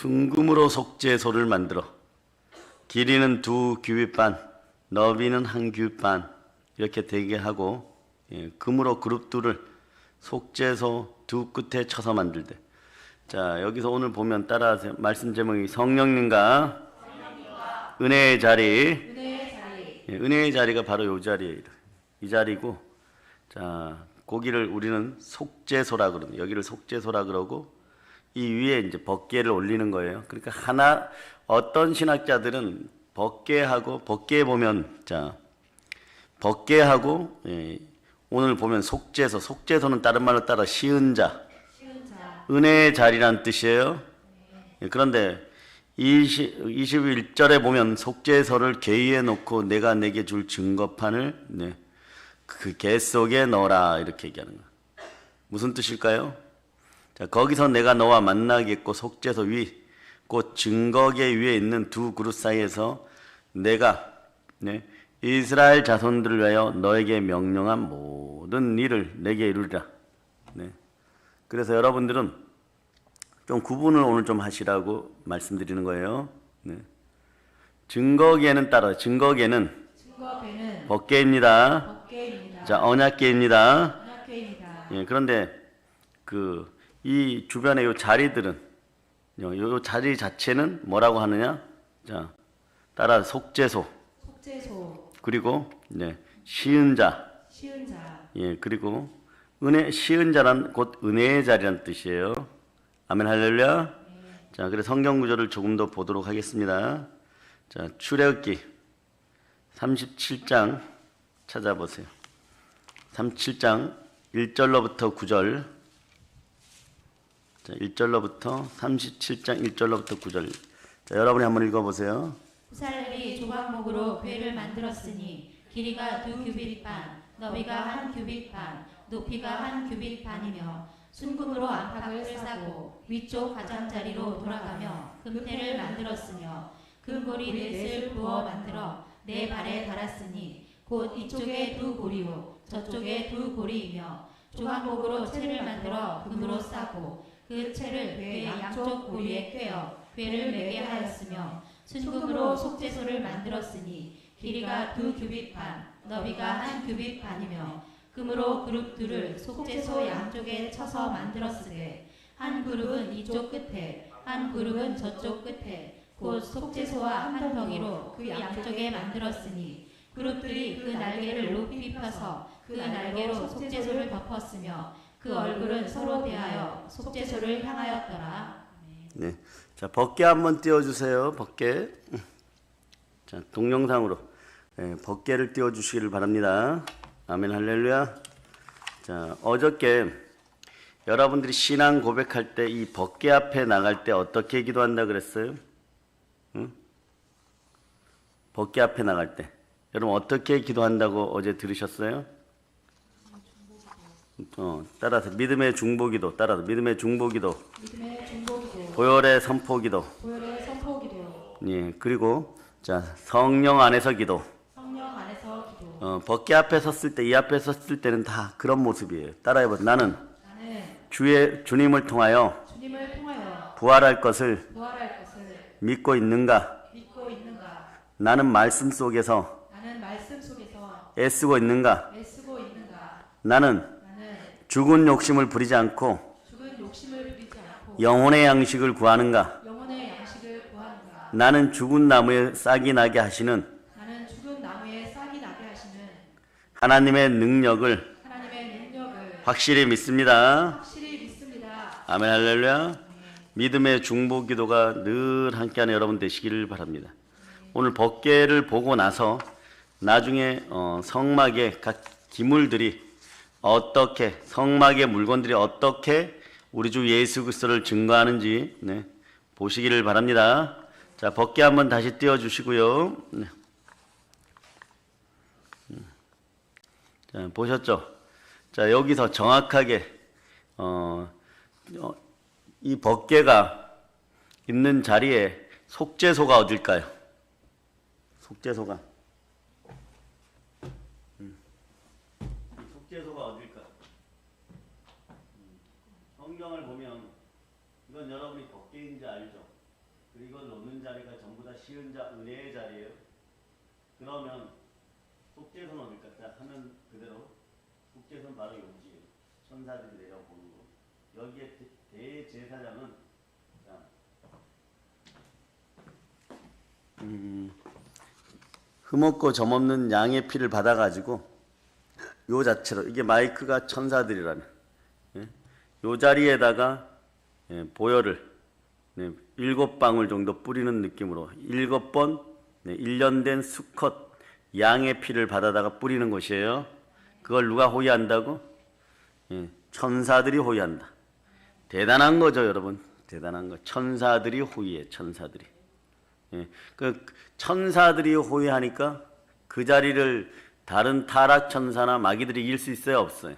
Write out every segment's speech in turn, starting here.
순금으로 속죄소를 만들어 길이는 2규빗 반, 너비는 1규빗 반 이렇게 되게 하고 금으로 그룹들을 속죄소 두 끝에 쳐서 만들되. 자, 여기서 오늘 보면 따라하세요. 말씀 제목이 성령님과 은혜의 자리. 은혜의 자리가 바로 이 자리예요. 이 자리고, 자, 거기를 우리는 속죄소라 그러는, 여기를 속죄소라 그러고, 이 위에 이제 법궤를 올리는 거예요. 그러니까 어떤 신학자들은 법궤에 보면, 자, 법궤하고, 오늘 보면 속죄소는 다른 말로 따라 시은 자, 은혜의 자리란 뜻이에요. 그런데 21절에 보면 속죄소를 궤위에 놓고 내가 내게 줄 증거판을 그 궤 속에 넣어라 이렇게 얘기하는 거예요. 무슨 뜻일까요? 자, 거기서 내가 너와 만나겠고 속죄소 위, 곧 증거궤 위에 있는 두 그릇 사이에서 내가 이스라엘 자손들을 위하여 너에게 명령한 모든 일을 내게 이루리라. 그래서 여러분들은 좀 구분을 오늘 좀 하시라고 말씀드리는 거예요. 증거궤는 증거궤는 법궤입니다. 자, 언약궤입니다. 그런데 이 주변의 요 자리들은 요 자리 자체는 뭐라고 하느냐? 자, 따라 속죄소. 그리고 시은 자. 그리고 시은 자란 곧 은혜의 자리란 뜻이에요. 아멘 할렐루야. 자, 그래서 성경 구절을 조금 더 보도록 하겠습니다. 자, 출애굽기 37장 찾아보세요. 37장 1절로부터 9절. 자, 1절로부터 37장 1절로부터 9절. 자, 여러분이 한번 읽어보세요. 부살렐이 조각목으로 궤를 만들었으니 길이가 2규빗 반, 너비가 1규빗 반, 높이가 1규빗 반이며 순금으로 안팎을 싸고 위쪽 가장자리로 돌아가며 금태를 만들었으며 금고리 넷을 부어 만들어 네 발에 달았으니 곧 이쪽에 2고리요 저쪽에 2고리이며 조각목으로 채를 만들어 금으로 싸고 그 채를 궤 양쪽 고리에 꿰어 궤를 매게 하였으며 순금으로 속죄소를 만들었으니 길이가 2규빗 반, 너비가 1규빗 반이며 금으로 그룹 둘을 속죄소 양쪽에 쳐서 만들었으되 한 그룹은 이쪽 끝에 한 그룹은 저쪽 끝에 곧 속죄소와 한 덩이로 그 양쪽에 만들었으니 그룹들이 그 날개를 높이 펴서 그 날개로 속죄소를 덮었으며 그 얼굴은 서로 대하여 속죄소를 향하였더라. 네, 자, 법궤 한번 띄워주세요. 법궤. 자, 동영상으로 법궤를 띄워주시기를 바랍니다. 아멘 할렐루야. 자, 어저께 여러분들이 신앙 고백할 때 이 법궤 앞에 나갈 때 어떻게 기도한다 그랬어요? 응? 법궤 앞에 나갈 때 여러분 어떻게 기도한다고 어제 들으셨어요? 따라서 믿음의 중보기도, 따라서 믿음의 중보기도, 보혈의 선포기도, 예, 그리고 자, 성령 안에서 기도. 법궤 앞에 섰을 때, 이 앞에 섰을 때는 다 그런 모습이에요. 따라해보세요. 나는 주님을 통하여 부활할 것을 믿고 있는가? 나는 말씀 속에서 애쓰고 있는가? 나는 죽은 욕심을 부리지 않고 영혼의 양식을 구하는가? 나는 죽은 나무에 싹이 나게 하시는 하나님의 능력을 확실히 믿습니다. 아멘 할렐루야. 믿음의 중보 기도가 늘 함께하는 여러분 되시기를 바랍니다. 오늘 법궤를 보고 나서 나중에 성막의 각 기물들이 어떻게, 성막의 물건들이 어떻게 우리 주 예수 그리스도를 증거하는지 보시기를 바랍니다. 자, 법궤 한번 다시 띄워주시고요. 자, 보셨죠? 자, 여기서 정확하게 이 법궤가 있는 자리에 속죄소가 어딜까요? 속죄소가 어딜까요? 성경을 보면 이건 여러분이 법궤인지 알죠? 그리고 놓는 자리가 전부 다 시은자 은혜의 자리예요. 그러면 속죄선 어딜까? 자, 하면 그대로 속죄선 바로 여기에요. 천사들이 내려보는 거. 여기에 대제사장은 자, 흠없고 점없는 양의 피를 받아가지고 요 자체로 이게 마이크가 천사들이라면 요 자리에다가 보혈을 7방울 정도 뿌리는 느낌으로 7번 1년 된 수컷 양의 피를 받아다가 뿌리는 것이에요. 그걸 누가 호위한다고? 천사들이 호위한다. 대단한 거죠, 여러분. 대단한 거. 천사들이 호위해. 천사들이. 그 천사들이 호위하니까 그 자리를 다른 타락 천사나 마귀들이 이길 수 있어요, 없어요?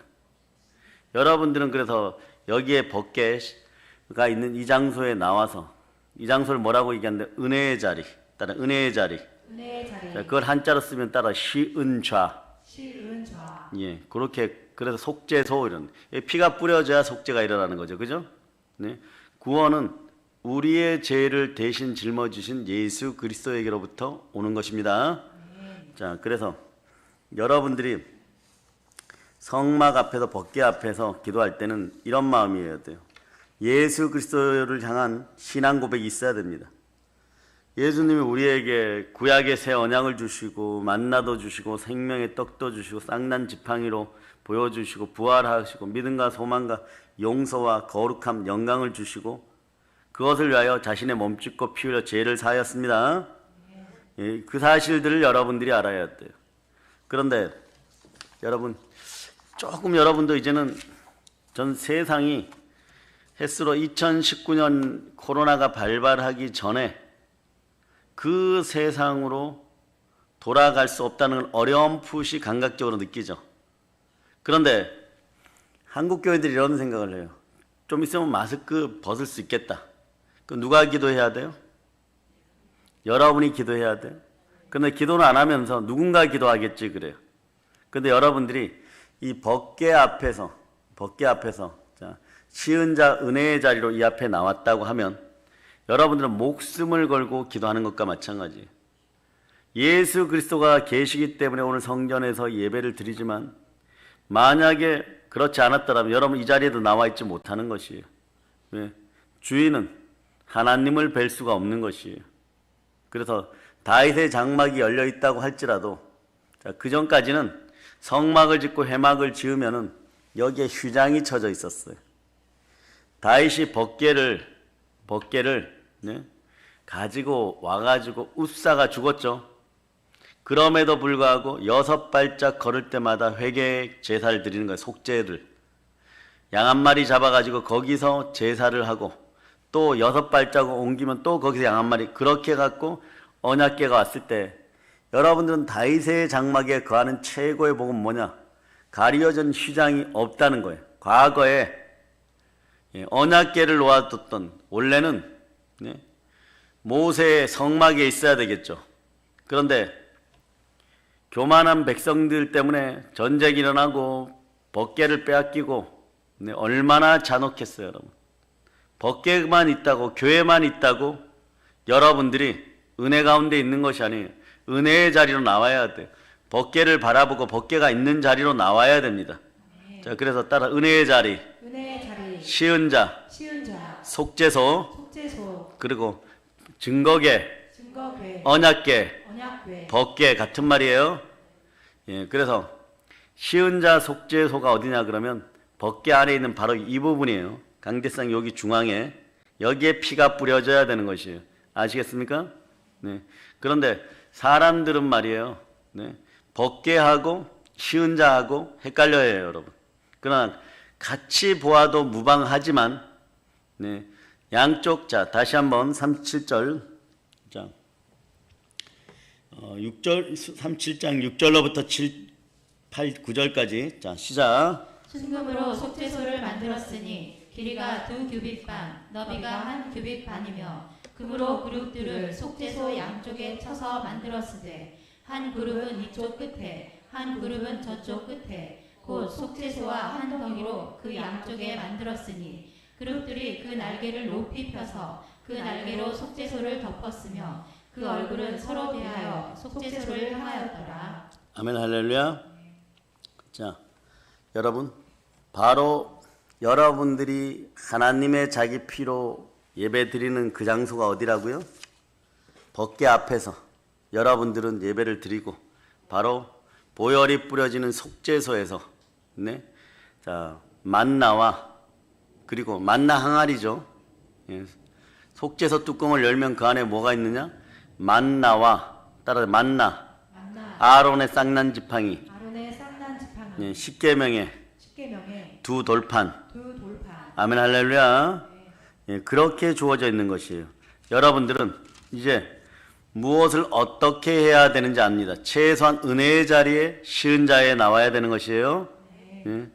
여러분들은 그래서 여기에 법궤가 있는 이 장소에 나와서 이 장소를 뭐라고 얘기하는데 은혜의 자리, 따라 은혜의 자리. 은혜의 자리. 자, 그걸 한자로 쓰면 따라 시은좌. 시은좌. 예, 그렇게 그래서 속죄소 이런 피가 뿌려져야 속죄가 일어나는 거죠, 그죠? 네, 구원은 우리의 죄를 대신 짊어지신 예수 그리스도에게로부터 오는 것입니다. 자, 그래서 여러분들이 성막 앞에서 법궤 앞에서 기도할 때는 이런 마음이어야 돼요. 예수 그리스도를 향한 신앙 고백이 있어야 됩니다. 예수님이 우리에게 구약의 새 언약을 주시고 만나도 주시고 생명의 떡도 주시고 쌍난 지팡이로 보여주시고 부활하시고 믿음과 소망과 용서와 거룩함 영광을 주시고 그것을 위하여 자신의 몸짓고 피 흘려 죄를 사하였습니다. 그 사실들을 여러분들이 알아야 돼요. 그런데 여러분 조금 여러분도 이제는 전 세상이 햇수로 2019년 코로나가 발발하기 전에 그 세상으로 돌아갈 수 없다는 걸 어렴풋이 감각적으로 느끼죠. 그런데 한국 교회들이 이런 생각을 해요. 좀 있으면 마스크 벗을 수 있겠다. 그 누가 기도해야 돼요? 여러분이 기도해야 돼요. 그런데 기도는 안 하면서 누군가 기도하겠지 그래요. 그런데 여러분들이 이 법궤 앞에서 자, 시은자 은혜의 자리로 이 앞에 나왔다고 하면 여러분들은 목숨을 걸고 기도하는 것과 마찬가지예요. 예수 그리스도가 계시기 때문에 오늘 성전에서 예배를 드리지만 만약에 그렇지 않았더라면 여러분 이 자리에도 나와 있지 못하는 것이에요. 왜? 주인은 하나님을 뵐 수가 없는 것이에요. 그래서 다윗의 장막이 열려 있다고 할지라도 그 전까지는 성막을 짓고 회막을 지으면은 여기에 휘장이 쳐져 있었어요. 다윗이 법궤를 가지고 와가지고 웁사가 죽었죠. 그럼에도 불구하고 6발짝 걸을 때마다 회개 제사를 드리는 거예요. 속죄를. 양 한 마리 잡아가지고 거기서 제사를 하고 또 6발짝 옮기면 또 거기서 양 한 마리 그렇게 갖고 언약궤가 왔을 때 여러분들은 다윗의 장막에 거하는 최고의 복은 뭐냐? 가리어진 휘장이 없다는 거예요. 과거에 언약궤를 놓아뒀던 원래는 모세의 성막에 있어야 되겠죠. 그런데 교만한 백성들 때문에 전쟁이 일어나고 법궤를 빼앗기고 얼마나 잔혹했어요, 여러분. 법궤만 있다고 교회만 있다고 여러분들이 은혜 가운데 있는 것이 아니에요. 은혜의 자리로 나와야 돼요. 법궤를 바라보고 법궤가 있는 자리로 나와야 됩니다. 자, 그래서 따라 은혜의 자리, 시은자, 속죄소, 그리고 증거궤, 언약궤, 법궤 같은 말이에요. 예, 그래서 시은자 속죄소가 어디냐 그러면 법궤 안에 있는 바로 이 부분이에요. 강대상 여기 중앙에 여기에 피가 뿌려져야 되는 것이에요. 아시겠습니까? 네. 그런데 사람들은 말이에요. 네. 법궤하고 시은자하고 헷갈려요, 여러분. 그러나 같이 보아도 무방하지만 네. 양쪽 자 다시 한번 37절 자 6절 37장 6절로부터 7, 8, 9절까지 자 시작. 순금으로 속죄소를 만들었으니 길이가 2규빗 반, 너비가 1규빗 반이며 금으로 그룹들을 속죄소 양쪽에 쳐서 만들었으되 한 그룹은 이쪽 끝에 한 그룹은 저쪽 끝에 곧 속죄소와 한 덩이로 그 양쪽에 만들었으니 그룹들이 그 날개를 높이 펴서 그 날개로 속죄소를 덮었으며 그 얼굴은 서로 대하여 속죄소를 향하였더라. 아멘 할렐루야. 자, 여러분, 바로 여러분들이 하나님의 자기 피로 예배 드리는 그 장소가 어디라고요? 법궤 앞에서 여러분들은 예배를 드리고 바로 보혈이 뿌려지는 속죄소에서 네? 자, 만나와 그리고 만나 항아리죠. 예. 속죄소 뚜껑을 열면 그 안에 뭐가 있느냐? 만나와 따라 만나 아론의 쌍난 지팡이 아론의 쌍난 지팡이 예, 십계명의 두 돌판 아멘 할렐루야. 예, 그렇게 주어져 있는 것이에요. 여러분들은 이제 무엇을 어떻게 해야 되는지 압니다. 최소한 은혜의 자리에 쉬은 자에 나와야 되는 것이에요. 예.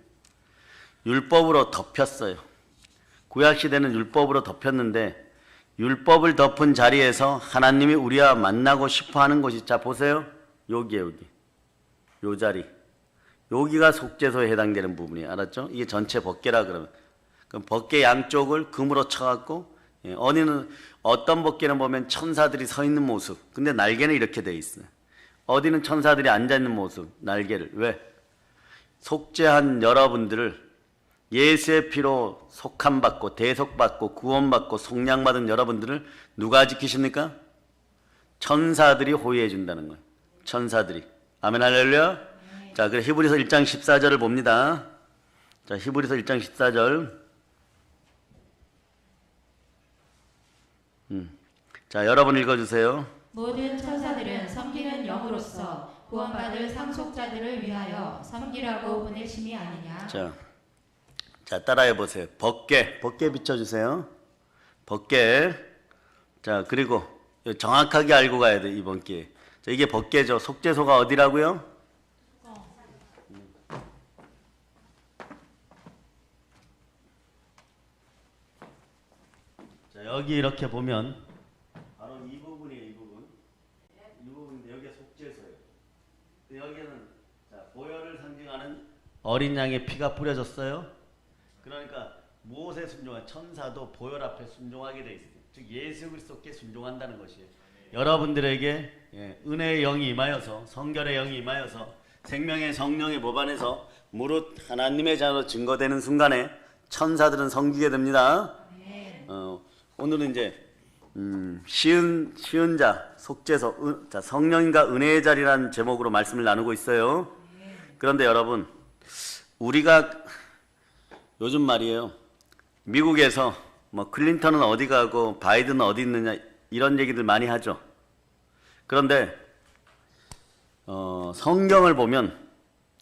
율법으로 덮였어요. 구약시대는 율법으로 덮였는데 율법을 덮은 자리에서 하나님이 우리와 만나고 싶어 하는 곳이, 자 보세요. 여기에 요 자리. 여기가 속죄소에 해당되는 부분이에요. 알았죠? 이게 전체 법궤라 그러면. 그럼 법궤 양쪽을 금으로 쳐갖고, 예, 어떤 법궤는 보면 천사들이 서 있는 모습. 근데 날개는 이렇게 돼 있어요. 어디는 천사들이 앉아 있는 모습, 날개를. 왜? 속죄한 여러분들을 예수의 피로 속함받고 대속받고 구원받고 속량받은 여러분들을 누가 지키십니까? 천사들이 호위해 준다는 거예요. 천사들이. 아멘 할렐루야. 자, 그래 히브리서 1장 14절을 봅니다. 자, 히브리서 1장 14절. 자, 여러분 읽어주세요. 모든 천사들은 섬기는 영으로서 구원받을 상속자들을 위하여 섬기라고 보내심이 아니냐. 자, 따라해 보세요. 법궤 비춰주세요. 법궤. 자, 그리고 정확하게 알고 가야 돼, 이번 기회에. 자, 이게 법궤죠. 속죄소가 어디라고요? 자, 여기 이렇게 보면 바로 이 부분이에요, 이 부분. 이 부분인데 여기가 속죄소예요. 여기는 자, 보혈을 상징하는 어린 양의 피가 뿌려졌어요. 그러니까 무엇에 순종한 천사도 보혈 앞에 순종하게 돼 있어요. 즉 예수 그리스도께 순종한다는 것이에요. 여러분들에게 은혜의 영이 임하여서 성결의 영이 임하여서 생명의 성령의 법 안에서 무릇 하나님의 자로 증거되는 순간에 천사들은 섬기게 됩니다. 오늘은 이제 쉬은 자 속죄소 자, 성령과 은혜의 자리라는 제목으로 말씀을 나누고 있어요. 그런데 여러분, 우리가 요즘 말이에요. 미국에서 뭐 클린턴은 어디 가고 바이든은 어디 있느냐 이런 얘기들 많이 하죠. 그런데 성경을 보면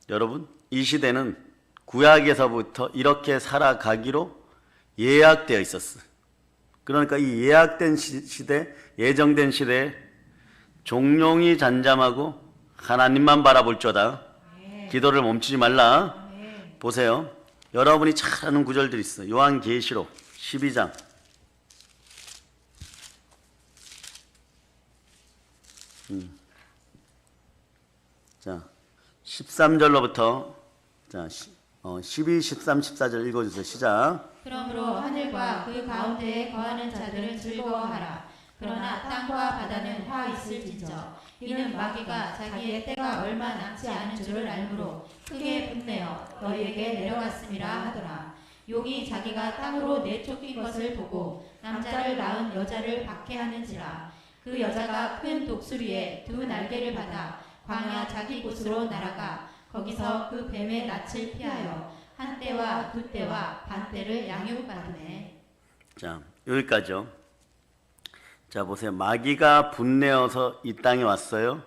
여러분, 이 시대는 구약에서부터 이렇게 살아가기로 예약되어 있었어요. 그러니까 이 예약된 시대, 예정된 시대에 종용이 잠잠하고 하나님만 바라볼 자다. 기도를 멈추지 말라. 보세요. 여러분이 잘 아는 구절들이 있어요. 요한계시록 12장. 자, 13절로부터 자, 12, 13, 14절 읽어주세요. 시작. 그러므로 하늘과 그 가운데에 거하는 자들은 즐거워하라. 그러나 땅과 바다는 화 있을진저. 이는 마귀가 자기의 때가 얼마 남지 않은 줄을 알므로 크게 분내어 너희에게 내려갔음이라 하더라. 용이 자기가 땅으로 내쫓긴 것을 보고 남자를 낳은 여자를 박해하는지라. 그 여자가 큰 독수리에 두 날개를 받아 광야 자기 곳으로 날아가 거기서 그 뱀의 낯을 피하여 한 때와 두 때와 반 때를 양육받으네. 자, 여기까지요. 자, 보세요. 마귀가 분내어서 이 땅에 왔어요.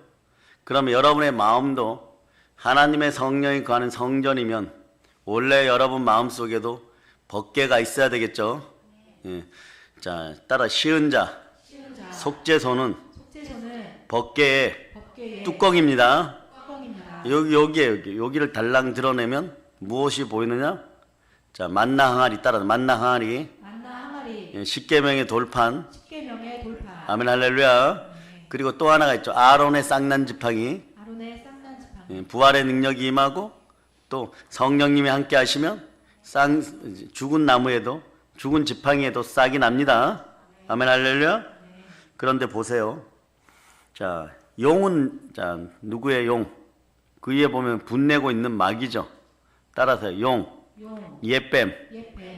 그러면 여러분의 마음도 하나님의 성령이 거하는 성전이면 원래 여러분 마음속에도 법궤가 있어야 되겠죠. 예. 자, 따라 쉬은 자 속죄소는 법궤의 뚜껑입니다. 여기를 달랑 드러내면 무엇이 보이느냐? 자, 만나 항아리 따라 만나 항아리. 예, 십계명의 돌판. 아멘 할렐루야. 그리고 또 하나가 있죠. 아론의 쌍난 지팡이. 예, 부활의 능력이 임하고 또 성령님이 함께 하시면 죽은 나무에도 죽은 지팡이에도 싹이 납니다. 아멘 할렐루야. 그런데 보세요. 자, 용은 자 누구의 용? 그 위에 보면 분내고 있는 마귀죠. 따라서 용, 예뱀,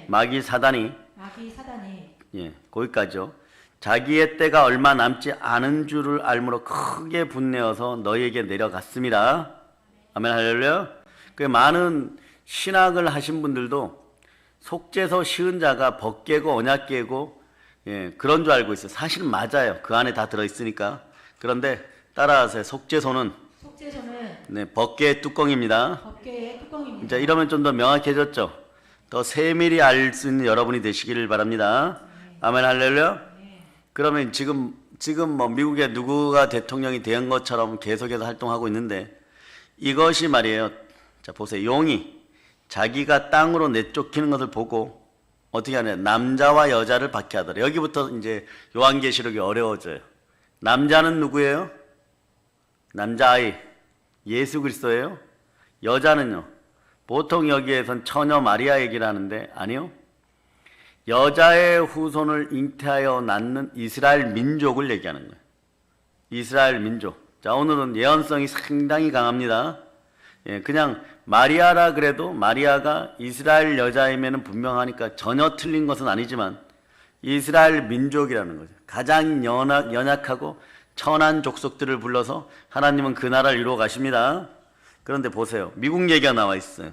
마귀 사단이 예, 거기까지요. 자기의 때가 얼마 남지 않은 줄을 알므로 크게 분내어서 너희에게 내려갔습니다. 아멘 할렐루야. 그 많은 신학을 하신 분들도 속죄소 시은 자가 벗 깨고 언약 깨고 예, 그런 줄 알고 있어요. 사실 맞아요. 그 안에 다 들어있으니까. 그런데 따라하세요. 속죄소는 네, 벗개의 뚜껑입니다. 자, 이러면 좀 더 명확해졌죠. 더 세밀히 알 수 있는 여러분이 되시기를 바랍니다. 아멘 할렐루야. 그러면 지금 뭐 미국에 누구가 대통령이 된 것처럼 계속해서 활동하고 있는데 이것이 말이에요. 자, 보세요. 용이 자기가 땅으로 내쫓기는 것을 보고 어떻게 하냐. 남자와 여자를 박해하더라. 여기부터 이제 요한계시록이 어려워져요. 남자는 누구예요? 남자아이. 예수 그리스도예요. 여자는요. 보통 여기에선 처녀 마리아 얘기를 하는데 아니요. 여자의 후손을 잉태하여 낳는 이스라엘 민족을 얘기하는 거예요. 이스라엘 민족. 자, 오늘은 예언성이 상당히 강합니다. 예, 그냥 마리아라 그래도 마리아가 이스라엘 여자임에는 분명하니까 전혀 틀린 것은 아니지만 이스라엘 민족이라는 거죠. 가장 연약하고 천한 족속들을 불러서 하나님은 그 나라를 이루어 가십니다. 그런데 보세요. 미국 얘기가 나와 있어요.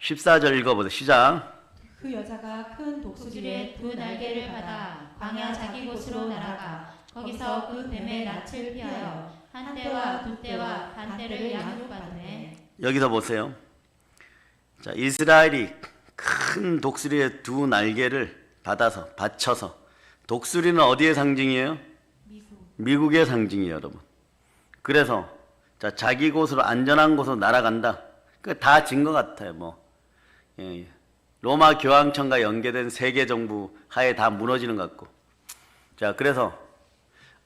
14절 읽어보세요. 시작. 그 여자가 큰 독수리의 두 날개를 받아 광야 자기 곳으로 날아가 거기서 그 뱀의 낯을 피하여 한 때와 두 때와 반 때를 양육받으매. 여기서 보세요. 자, 이스라엘이 큰 독수리의 두 날개를 받쳐서 독수리는 어디의 상징이에요? 미국의 상징이에요, 여러분. 그래서 자, 자기 곳으로 안전한 곳으로 날아간다. 그 다 진 것 같아요. 뭐 예, 로마 교황청과 연계된 세계 정부 하에 다 무너지는 것 같고. 자, 그래서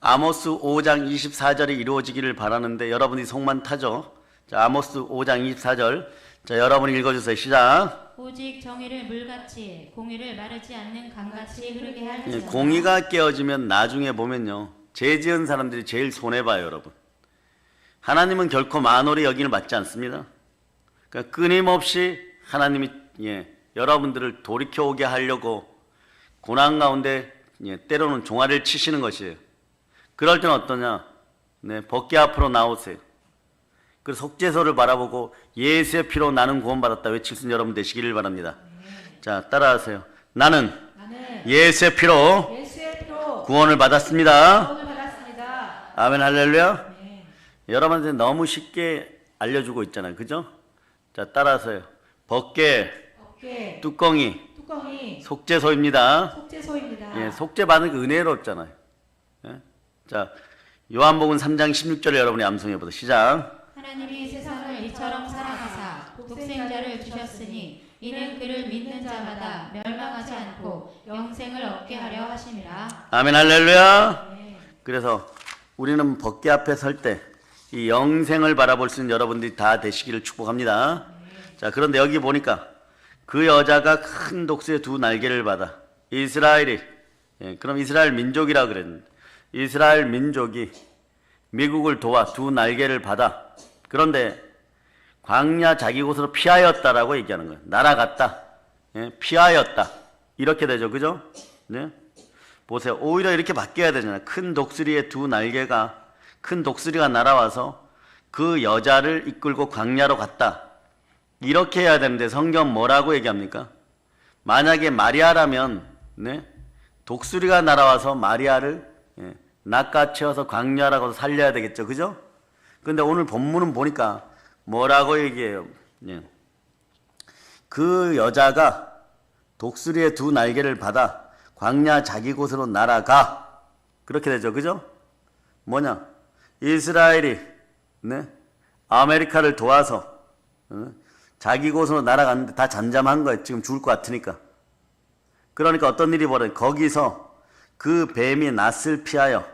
아모스 5장 24절이 이루어지기를 바라는데 여러분이 속만 타죠. 자, 아모스 5장 24절. 자, 여러분이 읽어주세요. 시작. 오직 정의를 물같이 공의를 마르지 않는 강같이 흐르게 할지어다. 공의가 깨어지면 나중에 보면요. 죄 지은 사람들이 제일 손해봐요, 여러분. 하나님은 결코 만홀히 여기를 받지 않습니다. 그러니까 끊임없이 하나님이 여러분들을 돌이켜오게 하려고 고난 가운데 때로는 종아리를 치시는 것이에요. 그럴 때는 어떠냐? 네, 벗개 앞으로 나오세요. 그래서 속죄소를 바라보고 예수의 피로 나는 구원받았다 외칠 수 있는 여러분 되시기를 바랍니다. 자, 따라하세요. 나는 예수의 피로 구원을 받았습니다. 아멘 할렐루야. 여러분한테 너무 쉽게 알려주고 있잖아요. 그죠? 자, 따라하세요. 벗개, 뚜껑이 속죄소입니다. 예, 속죄 받는 게 은혜롭잖아요. 예? 자, 요한복음 3장 16절을 여러분이 암송해 보세요. 시작. 하나님이 세상을 이처럼 사랑하사 독생자를 주셨으니 이는 그를 믿는 자마다 멸망하지 않고 영생을 얻게 하려 하심이라. 아멘 할렐루야. 그래서 우리는 벗개 앞에 설 때 이 영생을 바라볼 수 있는 여러분들이 다 되시기를 축복합니다. 자, 그런데 여기 보니까 그 여자가 큰 독수리의 두 날개를 받아 이스라엘이 그럼 이스라엘 민족이라 그랬는데 이스라엘 민족이 미국을 도와 두 날개를 받아 그런데 광야 자기 곳으로 피하였다라고 얘기하는 거예요. 날아갔다. 피하였다. 이렇게 되죠. 그죠? 네? 보세요. 오히려 이렇게 바뀌어야 되잖아요. 큰 독수리의 두 날개가 큰 독수리가 날아와서 그 여자를 이끌고 광야로 갔다. 이렇게 해야 되는데 성경 뭐라고 얘기합니까? 만약에 마리아라면 독수리가 날아와서 마리아를 낚아채워서 광야라고 살려야 되겠죠. 그죠? 근데 오늘 본문은 보니까 뭐라고 얘기해요? 그 여자가 독수리의 두 날개를 받아 광야 자기 곳으로 날아가. 그렇게 되죠. 그죠? 뭐냐? 이스라엘이 아메리카를 도와서 자기 곳으로 날아갔는데 다 잠잠한 거예요. 지금 죽을 것 같으니까. 그러니까 어떤 일이 벌어요? 거기서 그 뱀이 낯을 피하여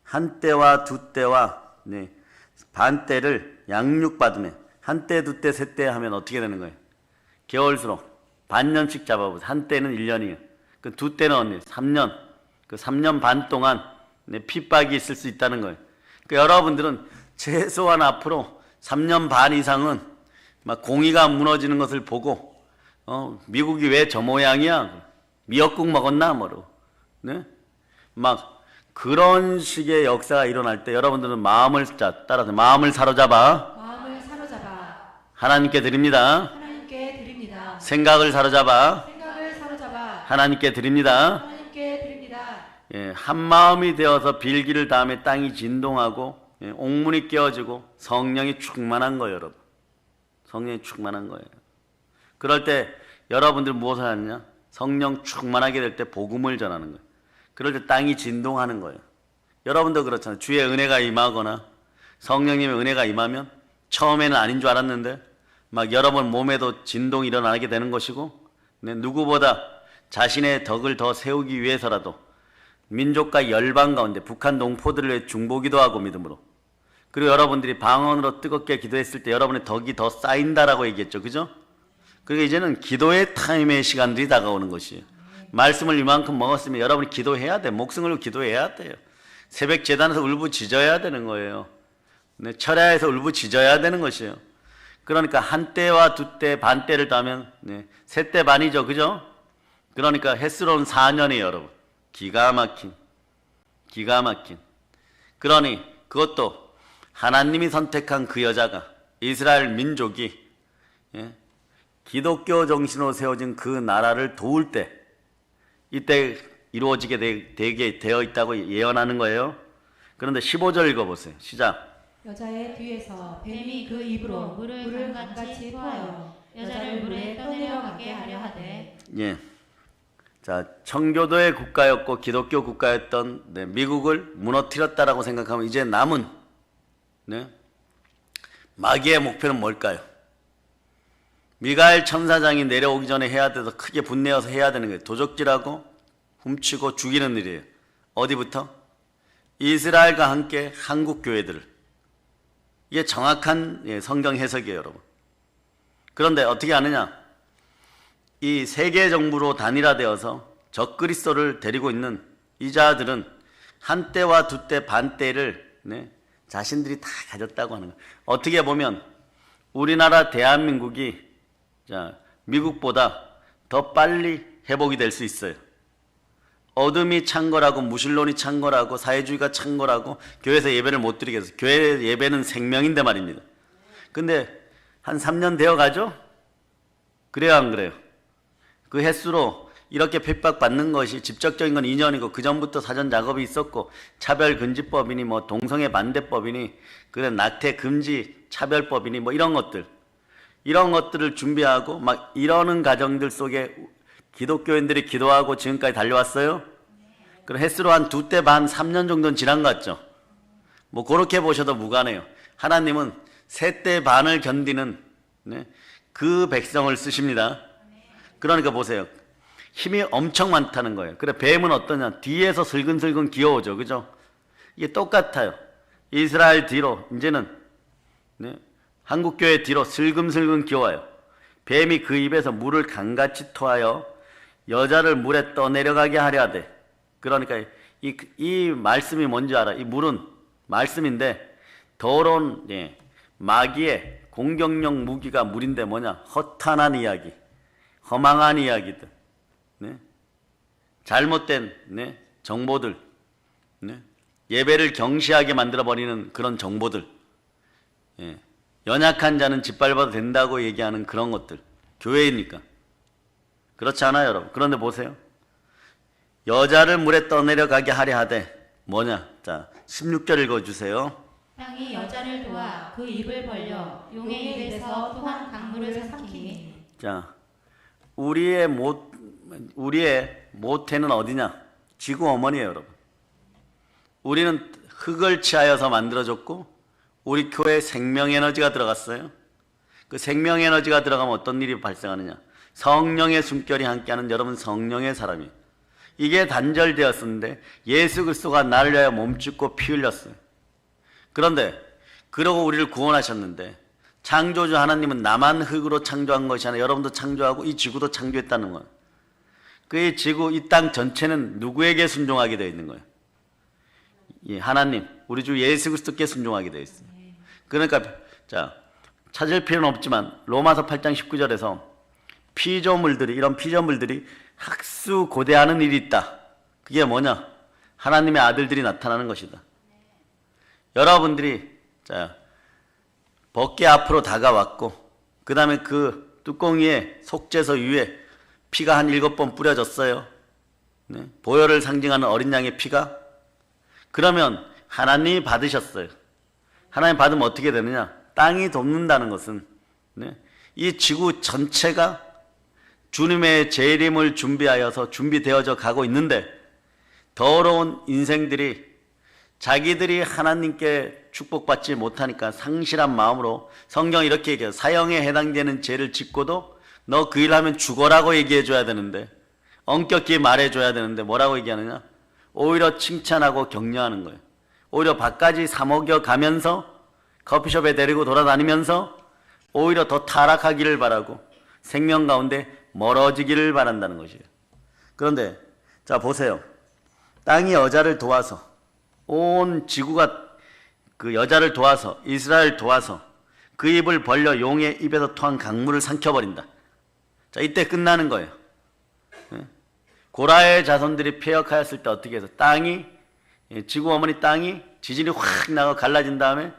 한 때와 두 때와 반 때를 양육받으면 한 때, 두 때, 세 때 하면 어떻게 되는 거예요? 개월수로 반년씩 잡아보세요. 한 때는 1년이에요. 그 두 때는 3년. 그 3년 반 동안 핍박이 있을 수 있다는 거예요. 그러니까 여러분들은 최소한 앞으로 3년 반 이상은 막 공의가 무너지는 것을 보고 미국이 왜 저 모양이야? 미역국 먹었나? 뭐로. 네? 막 그런 식의 역사가 일어날 때 여러분들은 따라서 마음을 사로잡아 하나님께 드립니다. 생각을 사로잡아 하나님께 드립니다. 예, 한 마음이 되어서 빌기를 다음에 땅이 진동하고 옥문이 깨어지고 성령이 충만한 거예요, 여러분. 성령이 충만한 거예요. 그럴 때 여러분들 무엇을 하느냐? 성령 충만하게 될 때 복음을 전하는 거예요. 그럴 때 땅이 진동하는 거예요. 여러분도 그렇잖아요. 주의 은혜가 임하거나 성령님의 은혜가 임하면 처음에는 아닌 줄 알았는데 막 여러분 몸에도 진동이 일어나게 되는 것이고, 누구보다 자신의 덕을 더 세우기 위해서라도 민족과 열방 가운데 북한 동포들을 위해 중보기도 하고 믿음으로, 그리고 여러분들이 방언으로 뜨겁게 기도했을 때 여러분의 덕이 더 쌓인다라고 얘기했죠. 그죠? 그러니까 이제는 기도의 타임의 시간들이 다가오는 것이에요. 말씀을 이만큼 먹었으면 여러분이 기도해야 돼. 목숨 걸고 기도해야 돼요. 새벽 제단에서 울부짖어야 되는 거예요. 철야에서 울부짖어야 되는 것이에요. 그러니까 한 때와 두 때, 반 때를 따면 세 때 반이죠. 그죠? 그러니까 햇스러운 4년이에요, 여러분. 기가 막힌. 그러니 그것도 하나님이 선택한 그 여자가, 이스라엘 민족이 기독교 정신으로 세워진 그 나라를 도울 때, 이때 이루어지게 되게 되어 있다고 예언하는 거예요. 그런데 15절 읽어보세요. 시작. 여자의 뒤에서 뱀이 그 입으로 물을 강같이 토하여 여자를 물에 떠내려가게 하려 하되. 예. 자, 청교도의 국가였고 기독교 국가였던 미국을 무너뜨렸다라고 생각하면 이제 남은 마귀의 목표는 뭘까요? 미가엘 천사장이 내려오기 전에 해야 돼서 크게 분내어서 해야 되는 거예요. 도적질하고 훔치고 죽이는 일이에요. 어디부터? 이스라엘과 함께 한국 교회들을. 이게 정확한 성경 해석이에요, 여러분. 그런데 어떻게 하느냐? 이 세계 정부로 단일화되어서 적그리스도를 데리고 있는 이 자들은 한 때와 두 때, 반 때를 자신들이 다 가졌다고 하는 거예요. 어떻게 보면 우리나라 대한민국이 미국보다 더 빨리 회복이 될 수 있어요. 어둠이 찬 거라고, 무신론이 찬 거라고, 사회주의가 찬 거라고 교회에서 예배를 못 드리게 해서, 교회 예배는 생명인데 말입니다. 근데 한 3년 되어 가죠? 그래요, 안 그래요? 그 횟수로 이렇게 핍박받는 것이 직접적인 건 2년이고 그 전부터 사전 작업이 있었고, 차별금지법이니 뭐 동성애 반대법이니 그래 낙태 금지 차별법이니 뭐 이런 것들을 준비하고 막 이러는 과정들 속에 기독교인들이 기도하고 지금까지 달려왔어요. 그럼 횟수로 한 두 때 반, 3년 정도는 지난 것 같죠? 뭐 그렇게 보셔도 무관해요. 하나님은 세 때 반을 견디는 그 백성을 쓰십니다. 그러니까 보세요. 힘이 엄청 많다는 거예요. 그래, 뱀은 어떠냐? 뒤에서 슬근슬근 기어오죠. 그죠? 이게 똑같아요. 이스라엘 뒤로, 이제는 한국교회 뒤로 슬금슬금 기어와요. 뱀이 그 입에서 물을 강같이 토하여 여자를 물에 떠내려가게 하려 하되. 그러니까 이 말씀이 뭔지 알아? 이 물은 말씀인데 더러운 마귀의 공격용 무기가 물인데 뭐냐? 허탄한 이야기, 허망한 이야기들, 잘못된 정보들, 예배를 경시하게 만들어버리는 그런 정보들, 연약한 자는 짓밟아도 된다고 얘기하는 그런 것들, 교회이니까. 그렇지 않아요, 여러분? 그런데 보세요. 여자를 물에 떠내려가게 하려 하되 뭐냐? 자, 16절 읽어주세요. 땅이 여자를 도와 그 입을 벌려 용의 입에서 또한 강물을 삼키니. 자, 우리의 모태는 어디냐? 지구 어머니예요, 여러분. 우리는 흙을 취하여서 만들어졌고 우리 교회에 생명에너지가 들어갔어요. 그 생명에너지가 들어가면 어떤 일이 발생하느냐? 성령의 숨결이 함께하는 여러분 성령의 사람이. 이게 단절되었었는데 예수 그리스도가 나를 위하여 몸짓고 피 흘렸어요. 그런데 그러고 우리를 구원하셨는데 창조주 하나님은 나만 흙으로 창조한 것이 아니라 여러분도 창조하고 이 지구도 창조했다는 거예요. 그 지구 이 땅 전체는 누구에게 순종하게 되어 있는 거예요? 예, 하나님, 우리 주 예수 그리스도께 순종하게 되어 있어요. 그러니까 자, 찾을 필요는 없지만 로마서 8장 19절에서 피조물들이, 이런 피조물들이 학수고대하는 일이 있다. 그게 뭐냐? 하나님의 아들들이 나타나는 것이다. 여러분들이 자, 법궤 앞으로 다가왔고 그 다음에 그 뚜껑 위에 속죄서 위에 피가 한 7번 뿌려졌어요. 네? 보혈을 상징하는 어린 양의 피가. 그러면 하나님이 받으셨어요. 하나님 받으면 어떻게 되느냐? 땅이 돕는다는 것은 네? 이 지구 전체가 주님의 재림을 준비하여서 준비되어져 가고 있는데 더러운 인생들이 자기들이 하나님께 축복받지 못하니까 상실한 마음으로 성경이 이렇게 얘기해요. 사형에 해당되는 죄를 짓고도 너 그 일하면 죽어라고 얘기해줘야 되는데, 엄격히 말해줘야 되는데 뭐라고 얘기하느냐? 오히려 칭찬하고 격려하는 거예요. 오히려 밥까지 사 먹여 가면서 커피숍에 데리고 돌아다니면서 오히려 더 타락하기를 바라고 생명 가운데 멀어지기를 바란다는 것이에요. 그런데 자 보세요. 땅이 여자를 도와서, 온 지구가 그 여자를 도와서, 이스라엘 도와서 그 입을 벌려 용의 입에서 토한 강물을 삼켜버린다. 자, 이때 끝나는 거예요. 고라의 자손들이 폐역하였을 때 어떻게 해서 땅이, 지구 어머니 땅이 지진이 확 나고 갈라진 다음에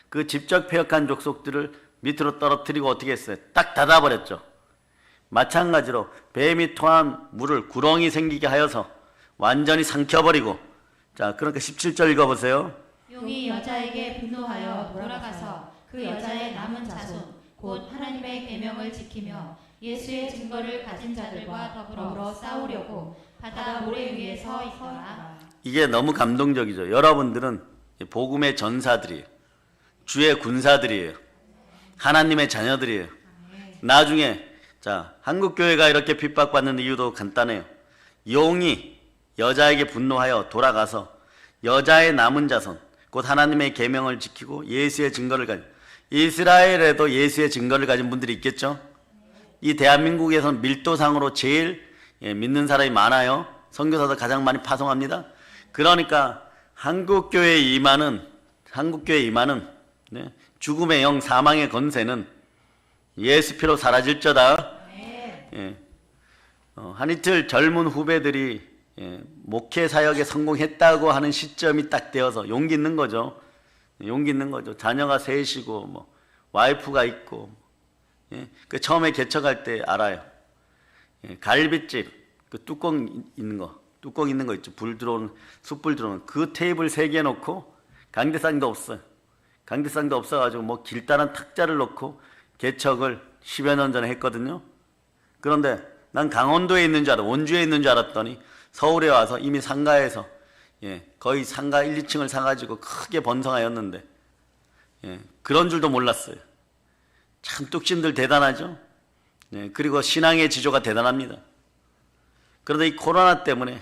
그 직접 폐역한 족속들을 밑으로 떨어뜨리고 어떻게 했어요? 딱 닫아버렸죠. 마찬가지로 뱀이 토한 물을 구렁이 생기게 하여서 완전히 삼켜버리고, 자, 그러니까 17절 읽어보세요. 용이 여자에게 분노하여 돌아가서 그 여자의 남은 자손 곧 하나님의 계명을 지키며 예수의 증거를 가진 자들과 더불어 싸우려고 바다 모래 위에 서 있더라. 이게 너무 감동적이죠. 여러분들은 복음의 전사들이에요. 주의 군사들이에요. 하나님의 자녀들이에요. 나중에 자, 한국교회가 이렇게 핍박받는 이유도 간단해요. 용이 여자에게 분노하여 돌아가서 여자의 남은 자손 곧 하나님의 계명을 지키고 예수의 증거를 가진, 이스라엘에도 예수의 증거를 가진 분들이 있겠죠. 이 대한민국에서는 밀도상으로 제일 믿는 사람이 많아요. 선교사도 가장 많이 파송합니다. 그러니까 한국교회에 임하는 네, 죽음의 영, 사망의 권세는 예수 피로 사라질저다. 예. 한 이틀 젊은 후배들이 목회 사역에 성공했다고 하는 시점이 딱 되어서 용기 있는 거죠. 용기 있는 거죠. 자녀가 셋이고 뭐 와이프가 있고, 예. 그 처음에 개척할 때 알아요. 예. 갈비집 그 뚜껑 있는 거 있죠. 불 들어오는, 숯불 들어오는 그 테이블 3개 놓고, 강대상도 없어요. 강대상도 없어가지고 뭐 길다란 탁자를 놓고 개척을 10여 년 전에 했거든요. 그런데 난 강원도에 있는 줄 원주에 있는 줄 알았더니 서울에 와서 이미 상가에서 거의 상가 1, 2층을 사가지고 크게 번성하였는데, 그런 줄도 몰랐어요. 참 뚝심들 대단하죠. 그리고 신앙의 지조가 대단합니다. 그런데 이 코로나 때문에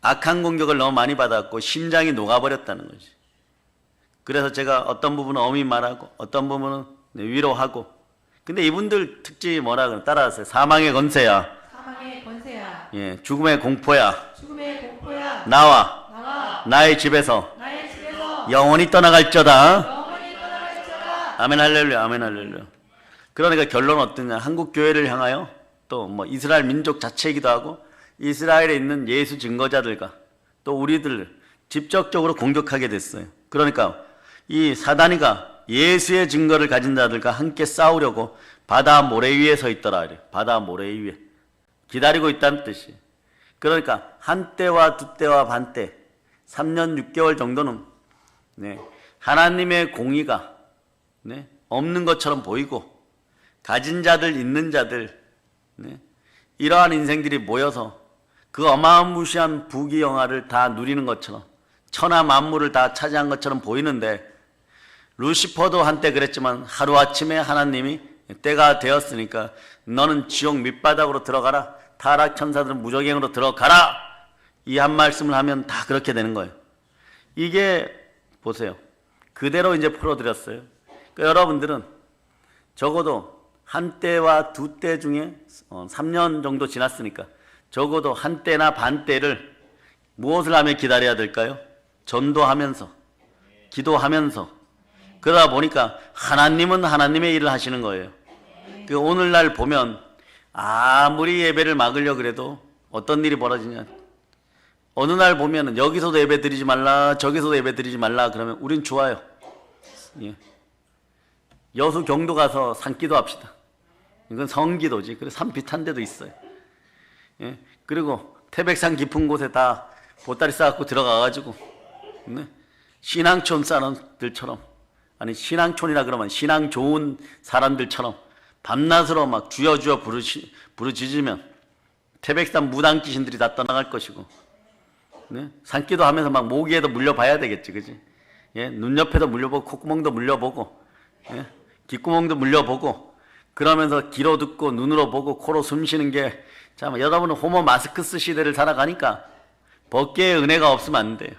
악한 공격을 너무 많이 받았고 심장이 녹아버렸다는 거지. 그래서 제가 어떤 부분은 엄히 말하고 어떤 부분은 위로하고, 근데 이분들 특징이 뭐라 그러나 따라하세요. 사망의 권세야. 사망의 권세야. 예, 죽음의 공포야. 죽음의 공포야. 나와. 나의 집에서 영원히 떠나갈저다. 영원히 떠나갈지어다. 아멘 할렐루야. 아멘 할렐루야. 그러니까 결론은 어떠냐? 한국 교회를 향하여 또 뭐 이스라엘 민족 자체이기도 하고 이스라엘에 있는 예수 증거자들과 또 우리들을 직접적으로 공격하게 됐어요. 그러니까 이 사단이가 예수의 증거를 가진 자들과 함께 싸우려고 바다 모래 위에 서 있더라. 바다 모래 위에 기다리고 있다는 뜻이. 그러니까 한 때와 두 때와 반 때, 3년 6개월 정도는 하나님의 공의가 없는 것처럼 보이고, 가진 자들, 있는 자들, 이러한 인생들이 모여서 그 어마무시한 부귀영화를 다 누리는 것처럼, 천하 만물을 다 차지한 것처럼 보이는데, 루시퍼도 한때 그랬지만 하루아침에 하나님이 때가 되었으니까 너는 지옥 밑바닥으로 들어가라, 타락 천사들은 무저갱으로 들어가라, 이 한 말씀을 하면 다 그렇게 되는 거예요. 이게 보세요. 그대로 이제 풀어드렸어요. 그러니까 여러분들은 적어도 한 때와 두 때 중에 3년 정도 지났으니까 적어도 한 때나 반 때를 무엇을 하며 기다려야 될까요? 전도하면서, 기도하면서. 그러다 보니까 하나님은 하나님의 일을 하시는 거예요. 그 오늘날 보면 아무리 예배를 막으려 그래도 어떤 일이 벌어지냐. 어느 날 보면 여기서도 예배 드리지 말라, 저기서도 예배 드리지 말라 그러면 우린 좋아요. 예. 여수 경도 가서 산기도 합시다. 이건 성기도지. 그래서 산빛한 데도 있어요. 예. 그리고 태백산 깊은 곳에 다 보따리 싸갖고 들어가가지고, 네. 신앙촌 사람들처럼, 아니 신앙촌이라 그러면 신앙 좋은 사람들처럼 밤낮으로 막 주여 주여 부르짖으면 태백산 무당 귀신들이 다 떠나갈 것이고, 네? 산기도 하면서 막 모기에도 물려봐야 되겠지, 그지? 예? 눈 옆에도 물려보고 콧구멍도 물려보고, 예? 귓구멍도 물려보고, 그러면서 귀로 듣고 눈으로 보고 코로 숨 쉬는 게, 참 여러분은 호모 마스크스 시대를 살아가니까 법계의 은혜가 없으면 안 돼요.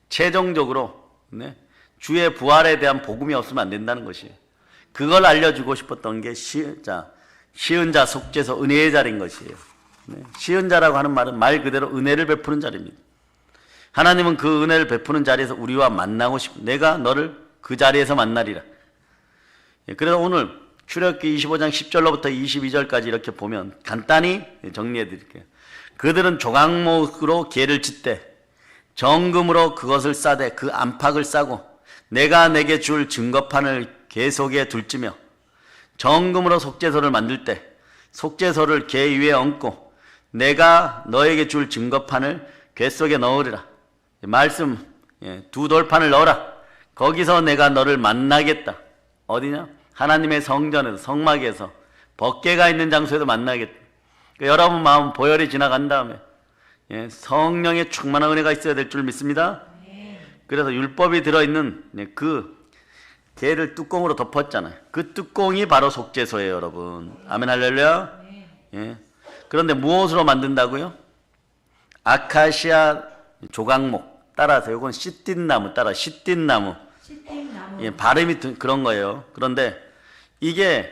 최종적으로, 네? 주의 부활에 대한 복음이 없으면 안 된다는 것이에요. 그걸 알려주고 싶었던 게 시은 자 속죄서 은혜의 자리인 것이에요. 네. 시은 자라고 하는 말은 말 그대로 은혜를 베푸는 자리입니다. 하나님은 그 은혜를 베푸는 자리에서 우리와 만나고 내가 너를 그 자리에서 만나리라. 예, 그래서 오늘 출애굽기 25장 10절로부터 22절까지 이렇게 보면 간단히 정리해 드릴게요. 그들은 조각목으로 계를 짓되 정금으로 그것을 싸되 그 안팎을 싸고 내가 내게 줄 증거판을 계 속에 둘지며 정금으로 속죄소를 만들 때 속죄소를 계 위에 얹고 내가 너에게 줄 증거판을 궤 속에 넣으리라. 말씀 두 돌판을 넣어라. 거기서 내가 너를 만나겠다. 어디냐? 하나님의 성전에서, 성막에서, 법궤가 있는 장소에도 만나겠다. 그러니까 여러분 마음 보혈이 지나간 다음에 성령의 충만한 은혜가 있어야 될 줄 믿습니다. 그래서 율법이 들어있는 그 개를 뚜껑으로 덮었잖아요. 그 뚜껑이 바로 속죄소예요, 여러분. 아멘 할렐루야. 예. 그런데 무엇으로 만든다고요? 아카시아 조각목 따라서 이건 시띠나무 따라 시띠나무. 예, 발음이 그런 거예요. 그런데 이게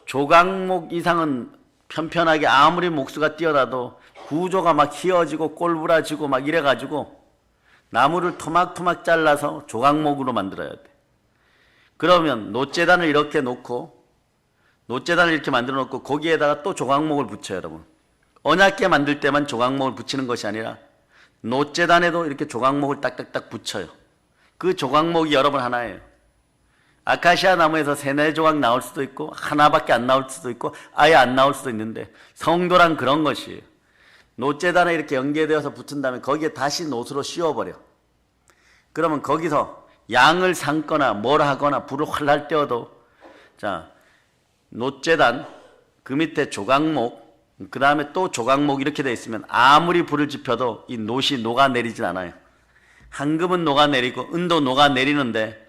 조각목 이상은 편편하게 아무리 목수가 뛰어나도 구조가 막 휘어지고 꼴부라지고 막 이래가지고 나무를 토막토막 잘라서 조각목으로 만들어야 돼. 그러면 노제단을 이렇게 놓고 노제단을 이렇게 만들어 놓고 거기에다가 또 조각목을 붙여요, 여러분. 언약궤 만들 때만 조각목을 붙이는 것이 아니라 노제단에도 이렇게 조각목을 딱딱딱 붙여요. 그 조각목이 여러분 하나예요. 아카시아 나무에서 3-4조각 나올 수도 있고 하나밖에 안 나올 수도 있고 아예 안 나올 수도 있는데 성도란 그런 것이에요. 노제단에 이렇게 연계되어서 붙은 다음에 거기에 다시 노수로 씌워버려. 그러면 거기서 양을 삶거나 뭘 하거나 불을 활활 떼어도 자 노제단 그 밑에 조각목 그 다음에 또 조각목 이렇게 돼 있으면 아무리 불을 지펴도 이 노시 녹아내리진 않아요. 황금은 녹아내리고 은도 녹아내리는데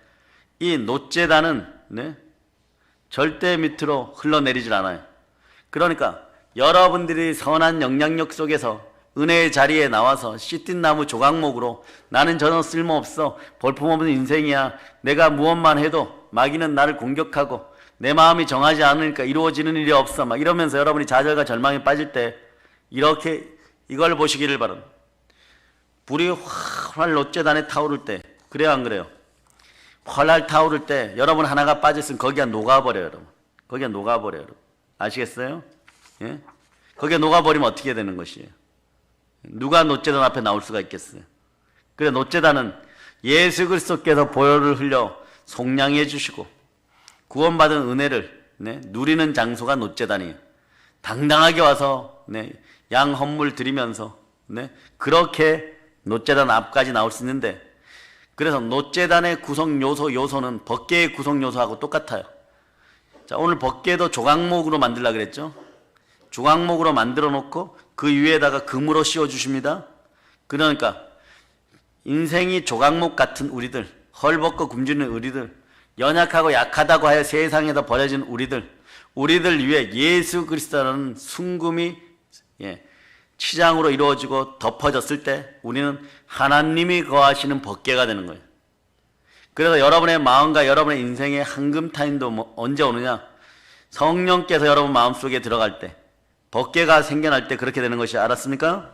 이 노제단은 절대 밑으로 흘러내리질 않아요. 그러니까 여러분들이 선한 영향력 속에서 은혜의 자리에 나와서 씨띠나무 조각목으로 나는 전혀 쓸모없어 볼품없는 인생이야 내가 무엇만 해도 마귀는 나를 공격하고 내 마음이 정하지 않으니까 이루어지는 일이 없어 막 이러면서 여러분이 좌절과 절망에 빠질 때 이렇게 이걸 보시기를 바랍니다. 불이 활활 노제단에 타오를 때 그래요 안 그래요? 활활 타오를 때 여러분 하나가 빠졌으면 거기가 녹아버려요 여러분. 거기가 녹아버려요 여러분. 아시겠어요? 예? 거기가 녹아버리면 어떻게 되는 것이에요? 누가 노제단 앞에 나올 수가 있겠어요? 그래 노제단은 예수 그리스도께서 보혈을 흘려 속량해 주시고 구원받은 은혜를 누리는 장소가 노제단이에요. 당당하게 와서 양 헌물 드리면서 그렇게 노제단 앞까지 나올 수 있는데 그래서 노제단의 구성 요소는 법궤의 구성 요소하고 똑같아요. 자 오늘 법궤도 조각목으로 만들려고 그랬죠. 조각목으로 만들어 놓고 그 위에다가 금으로 씌워 주십니다. 그러니까 인생이 조각목 같은 우리들, 헐벗고 굶주리는 우리들, 연약하고 약하다고 하여 세상에서 버려진 우리들 위에 예수 그리스도라는 순금이 치장으로 이루어지고 덮어졌을 때 우리는 하나님이 거하시는 법궤가 되는 거예요. 그래서 여러분의 마음과 여러분의 인생의 황금 타임도 언제 오느냐? 성령께서 여러분 마음속에 들어갈 때 법궤가 생겨날 때 그렇게 되는 것이 알았습니까?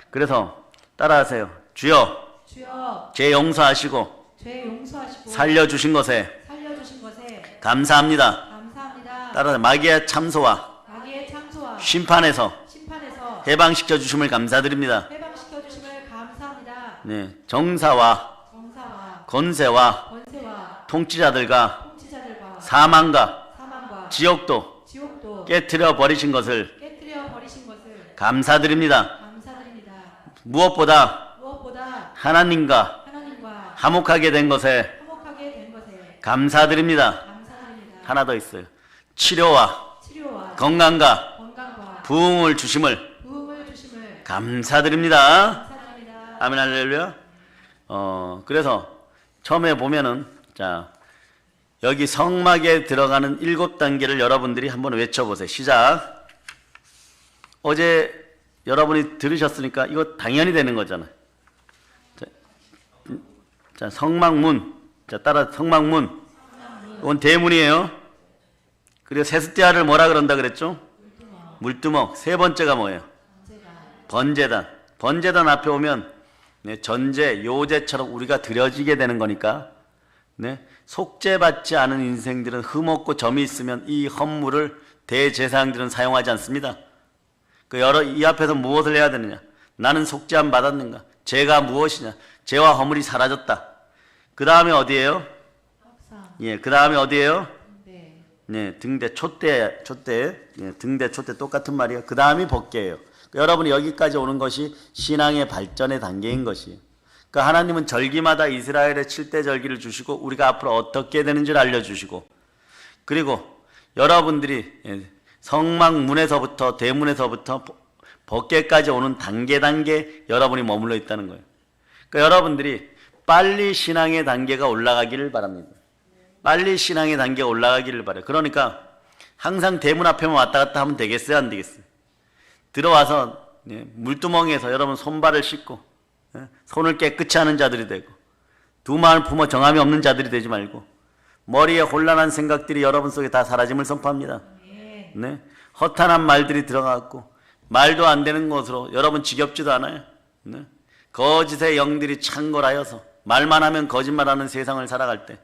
그래서 따라하세요. 주여, 주여 죄 용서하시고 죄 용서하시고 살려주신 것에 살려주신 것에 감사합니다. 감사합니다. 따라서 마귀의 참소와 마귀의 참소와 심판에서 심판에서 해방시켜 주심을 감사드립니다. 해방시켜 주심을 감사합니다. 네, 정사와 정사와 권세와 권세와 통치자들과 통치자들과 사망과 사망과 지옥도 지옥도 깨뜨려 버리신 것을 깨뜨려 버리신 것을 감사드립니다. 감사드립니다. 무엇보다 무엇보다 하나님과 하나님과 화목하게 된 것에 화목하게 된 것에 감사드립니다. 감사드립니다. 하나 더 있어요. 치료와 치료와 건강과 건강과 부흥을 주심을 부흥을 주심을 감사드립니다. 감사드립니다. 아멘 할렐루야. 그래서 처음에 보면은 자 여기 성막에 들어가는 7단계를 여러분들이 한번 외쳐보세요. 시작. 어제 여러분이 들으셨으니까 이거 당연히 되는 거잖아요. 자, 성막문. 자, 따라 성막문. 이건 대문이에요. 그리고 세스티아를 뭐라 그런다 그랬죠? 물두멍. 세 번째가 뭐예요? 번제단. 번제단 앞에 오면 네, 전제, 요제처럼 우리가 드려지게 되는 거니까 네, 속죄받지 않은 인생들은 흠없고 점이 있으면 이 헌물을 대제사장들은 사용하지 않습니다. 이 앞에서 무엇을 해야 되느냐? 나는 속죄함 받았는가? 죄가 무엇이냐? 죄와 허물이 사라졌다. 그 다음에 어디예요? 예, 그 다음에 어디예요? 네, 등대, 촛대, 예, 등대, 촛대 똑같은 말이에요. 그 다음이 법궤예요. 여러분이 여기까지 오는 것이 신앙의 발전의 단계인 것이에요. 그러니까 하나님은 절기마다 이스라엘의 7대 절기를 주시고 우리가 앞으로 어떻게 되는지를 알려주시고 그리고 여러분들이 성막문에서부터 대문에서부터 법궤까지 오는 단계 여러분이 머물러 있다는 거예요. 그러니까 여러분들이 빨리 신앙의 단계가 올라가기를 바랍니다. 빨리 신앙의 단계가 올라가기를 바라요. 그러니까 항상 대문 앞에만 왔다 갔다 하면 되겠어요? 안 되겠어요? 들어와서 물두멍에서 여러분 손발을 씻고 손을 깨끗이 하는 자들이 되고 두 마음을 품어 정함이 없는 자들이 되지 말고 머리에 혼란한 생각들이 여러분 속에 다 사라짐을 선포합니다. 네, 허탄한 말들이 들어갔고 말도 안 되는 것으로 여러분 지겹지도 않아요. 네? 거짓의 영들이 창궐하여서 말만 하면 거짓말하는 세상을 살아갈 때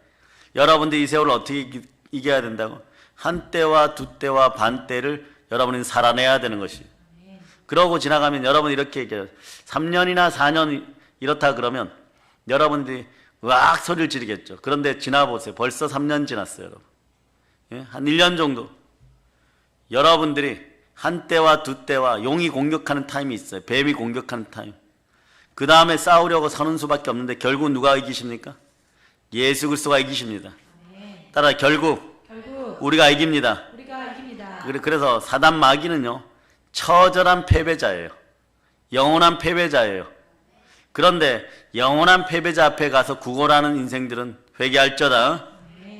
여러분들 이 세월을 어떻게 이겨야 된다고? 한 때와 두 때와 반 때를 여러분이 살아내야 되는 것이에요. 그러고 지나가면 여러분 이렇게 얘기해요. 3년이나 4년 이렇다 그러면 여러분들이 으악 소리를 지르겠죠. 그런데 지나보세요. 벌써 3년 지났어요. 여러분. 예? 한 1년 정도. 여러분들이 한 때와 두 때와 용이 공격하는 타임이 있어요. 뱀이 공격하는 타임. 그 다음에 싸우려고 서는 수밖에 없는데 결국 누가 이기십니까? 예수 그리스도가 이기십니다. 따라 결국 우리가 이깁니다. 그래서 사단 마귀는요 처절한 패배자예요. 영원한 패배자예요. 그런데 영원한 패배자 앞에 가서 구걸하는 인생들은 회개할저다.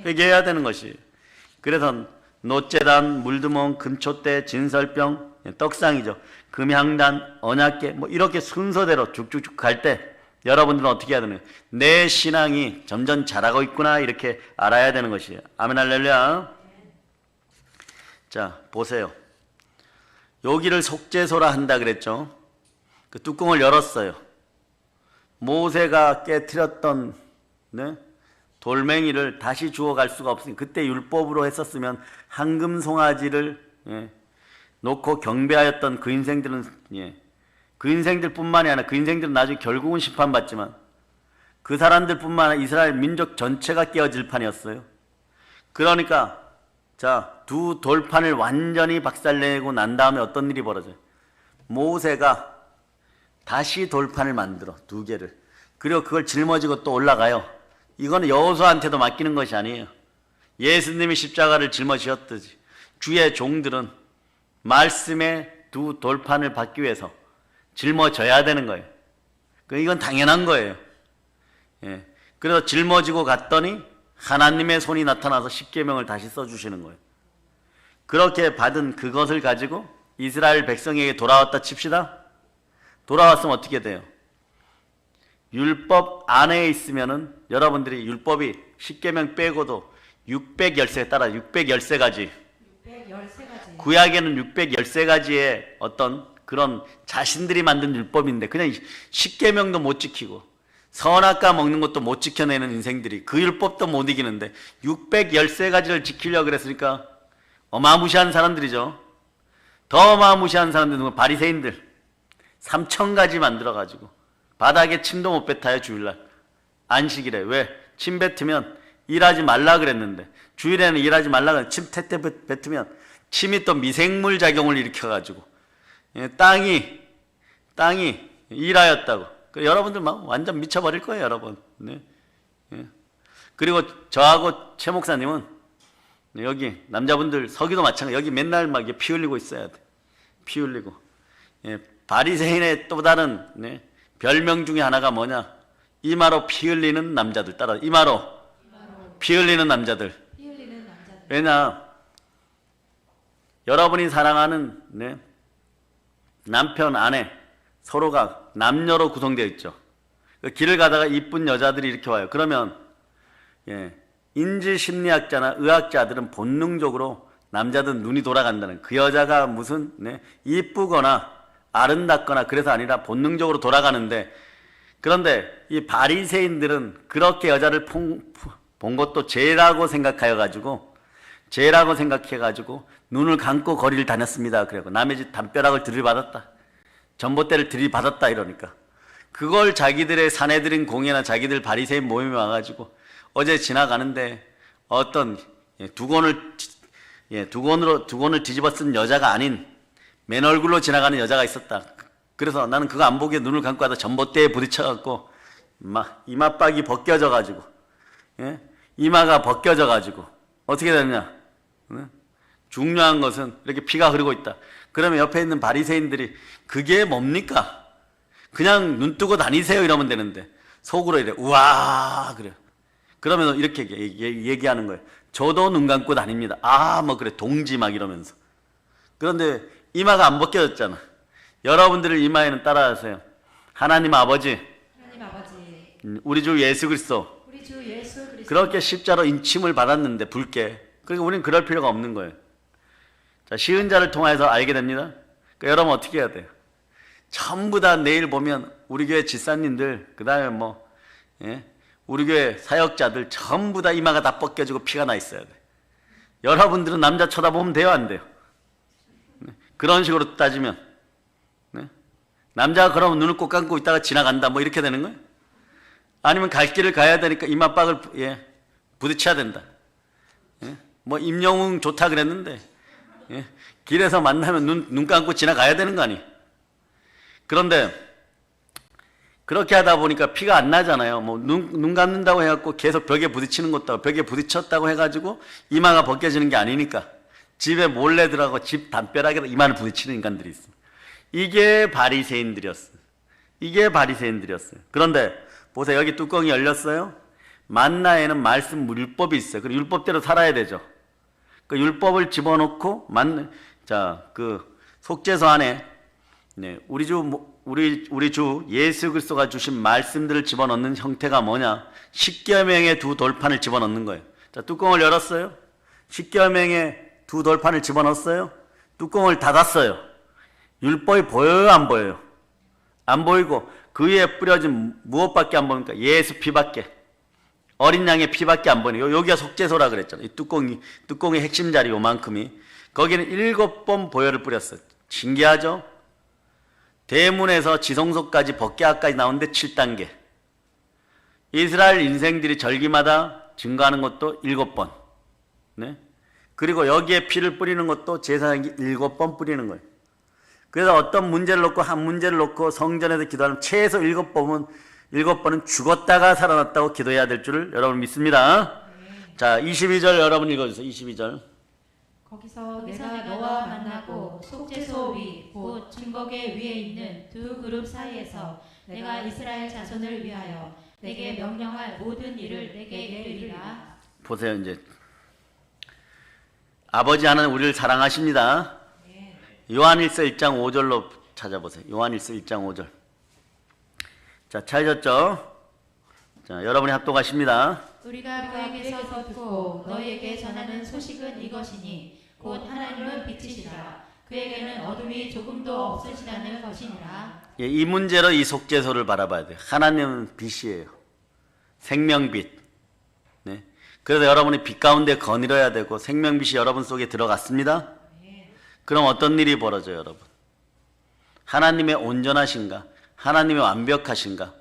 회개해야 되는 것이에요. 그래서 노제단, 물두멍, 금촛대, 진설병, 떡상이죠. 금향단, 언약궤 뭐 이렇게 순서대로 쭉쭉쭉 갈 때 여러분들은 어떻게 해야 되는 거예요? 내 신앙이 점점 자라고 있구나 이렇게 알아야 되는 것이에요. 아멘 할렐루야. 자 보세요. 여기를 속죄소라 한다 그랬죠. 그 뚜껑을 열었어요. 모세가 깨트렸던 네? 돌멩이를 다시 주워갈 수가 없으니 그때 율법으로 했었으면 황금 송아지를 놓고 경배하였던 그 인생들은 그 인생들뿐만이 아니라 그 인생들은 나중에 결국은 심판받지만 그 사람들뿐만 아니라 이스라엘 민족 전체가 깨어질 판이었어요. 그러니까 자, 두 돌판을 완전히 박살내고 난 다음에 어떤 일이 벌어져요? 모세가 다시 돌판을 만들어 두 개를. 그리고 그걸 짊어지고 또 올라가요. 이거는 여호수아한테도 맡기는 것이 아니에요. 예수님이 십자가를 짊어지셨듯이 주의 종들은 말씀의 두 돌판을 받기 위해서 짊어져야 되는 거예요. 이건 당연한 거예요. 예. 그래서 짊어지고 갔더니 하나님의 손이 나타나서 십계명을 다시 써주시는 거예요. 그렇게 받은 그것을 가지고 이스라엘 백성에게 돌아왔다 칩시다. 돌아왔으면 어떻게 돼요? 율법 안에 있으면은 여러분들이 율법이 십계명 빼고도 610세 따라 610가지 613가지. 구약에는 613가지의 어떤 그런 자신들이 만든 율법인데 그냥 10계명도 못 지키고 선악과 먹는 것도 못 지켜내는 인생들이 그 율법도 못 이기는데 613가지를 지키려고 그랬으니까 어마무시한 사람들이죠. 더 어마무시한 사람들은 바리새인들 3000가지 만들어가지고 바닥에 침도 못 뱉어요. 주일날 안식일에. 왜? 침 뱉으면 일하지 말라 그랬는데 주일에는 일하지 말라 그랬는데 침 태태 뱉으면 침이 또 미생물 작용을 일으켜가지고 땅이 일하였다고. 여러분들 막 완전 미쳐버릴 거예요, 여러분. 네. 예. 그리고 저하고 최 목사님은 여기 남자분들 서기도 마찬가지. 여기 맨날 막 피 흘리고 있어야 돼. 피 흘리고. 예. 바리새인의 또 다른 별명 중에 하나가 뭐냐? 이마로 피 흘리는 남자들. 따라 이마로 피 흘리는 남자들. 왜냐? 여러분이 사랑하는 남편, 아내 서로가 남녀로 구성되어 있죠. 길을 가다가 이쁜 여자들이 이렇게 와요. 그러면 인지심리학자나 의학자들은 본능적으로 남자들 눈이 돌아간다는, 그 여자가 무슨 이쁘거나 아름답거나 그래서 아니라 본능적으로 돌아가는데, 그런데 이 바리새인들은 그렇게 여자를 본 것도 죄라고 생각해가지고 눈을 감고 거리를 다녔습니다. 그래고 남의 집 담벼락을 들이받았다, 전봇대를 들이받았다 이러니까 그걸 자기들의 사내들인 공예나 자기들 바리새인 모임에 와가지고 어제 지나가는데 어떤 두건을 뒤집어 쓴 여자가 아닌 맨 얼굴로 지나가는 여자가 있었다. 그래서 나는 그거 안 보게 눈을 감고 하다 전봇대에 부딪혀갖고 막 이마박이 벗겨져가지고 이마가 벗겨져가지고 어떻게 됐냐? 중요한 것은 이렇게 피가 흐르고 있다. 그러면 옆에 있는 바리새인들이 그게 뭡니까? 그냥 눈 뜨고 다니세요 이러면 되는데 속으로 이래 우와 그래. 그러면 이렇게 얘기하는 거예요. 저도 눈 감고 다닙니다. 뭐 그래 동지 막 이러면서. 그런데 이마가 안 벗겨졌잖아. 여러분들의 이마에는 따라하세요. 하나님 아버지, 우리 주 예수 그리스도 그렇게 십자로 인침을 받았는데 붉게. 그러니까 우리는 그럴 필요가 없는 거예요. 자, 시은 자를 통해서 알게 됩니다. 그러니까 여러분 어떻게 해야 돼요? 전부 다 내일 보면 우리 교회 집사님들, 그 다음에 우리 교회 사역자들 전부 다 이마가 다 벗겨지고 피가 나 있어야 돼. 여러분들은 남자 쳐다보면 돼요, 안 돼요? 그런 식으로 따지면 남자가 그러면 눈을 꼭 감고 있다가 지나간다 뭐 이렇게 되는 거예요? 아니면 갈 길을 가야 되니까 이마박을 부딪혀야 된다. 뭐 임영웅 좋다 그랬는데 길에서 만나면 눈 감고 지나가야 되는 거 아니에요? 그런데 그렇게 하다 보니까 피가 안 나잖아요. 뭐 눈 감는다고 해갖고 계속 벽에 부딪히는 것도 벽에 부딪혔다고 해가지고 이마가 벗겨지는 게 아니니까 집에 몰래 들어가고 집 담벼락에다 이마를 부딪히는 인간들이 있어. 이게 바리새인들이었어요. 그런데 보세요. 여기 뚜껑이 열렸어요. 만나에는 말씀 율법이 있어요. 그리고 율법대로 살아야 되죠. 그 율법을 집어넣고 그 속죄소 안에 우리 주 예수 그리스도가 주신 말씀들을 집어넣는 형태가 뭐냐? 십계명의 두 돌판을 집어넣는 거예요. 자, 뚜껑을 열었어요. 십계명의 두 돌판을 집어넣었어요. 뚜껑을 닫았어요. 율법이 보여요, 안 보여요? 안 보이고 그 위에 뿌려진 무엇밖에 안 보니까 예수 피밖에, 어린 양의 피밖에 안 보이네. 여기가 속죄소라 그랬잖아요. 이 뚜껑의 핵심 자리 요만큼이. 거기는 7번 보혈을 뿌렸어요. 신기하죠? 대문에서 지성소까지 법궤까지 나오는데 7단계. 이스라엘 인생들이 절기마다 증거하는 것도 7번. 그리고 여기에 피를 뿌리는 것도 제사장이 7번 뿌리는 거예요. 그래서 어떤 문제를 놓고 한 문제를 놓고 성전에서 기도하면 최소 7번은 죽었다가 살아났다고 기도해야 될 줄을 여러분 믿습니다. 자, 22절 여러분 읽어주세요. 22절. 거기서 내가 너와 만나고 속죄소 위 곧 증거계 위에 있는 두 그룹 사이에서 내가 이스라엘 자손을 위하여 내게 명령할 모든 일을 내게 이르리라. 보세요. 이제 아버지 하나는 우리를 사랑하십니다. 요한일서 1장 5절로 찾아보세요. 요한일서 1장 5절. 자, 찾으셨죠? 자, 여러분이 합독하십니다. 우리가 그에게서 듣고 너희에게 전하는 소식은 이것이니 곧 하나님은 빛이시라. 그에게는 어둠이 조금도 없으시다는 것이니라. 예, 이 문제로 이 속죄소를 바라봐야 돼요. 하나님은 빛이에요. 생명빛. 네. 그래서 여러분이 빛 가운데 거닐어야 되고 생명빛이 여러분 속에 들어갔습니다. 그럼 어떤 일이 벌어져요, 여러분? 하나님의 온전하신가? 하나님의 완벽하신가?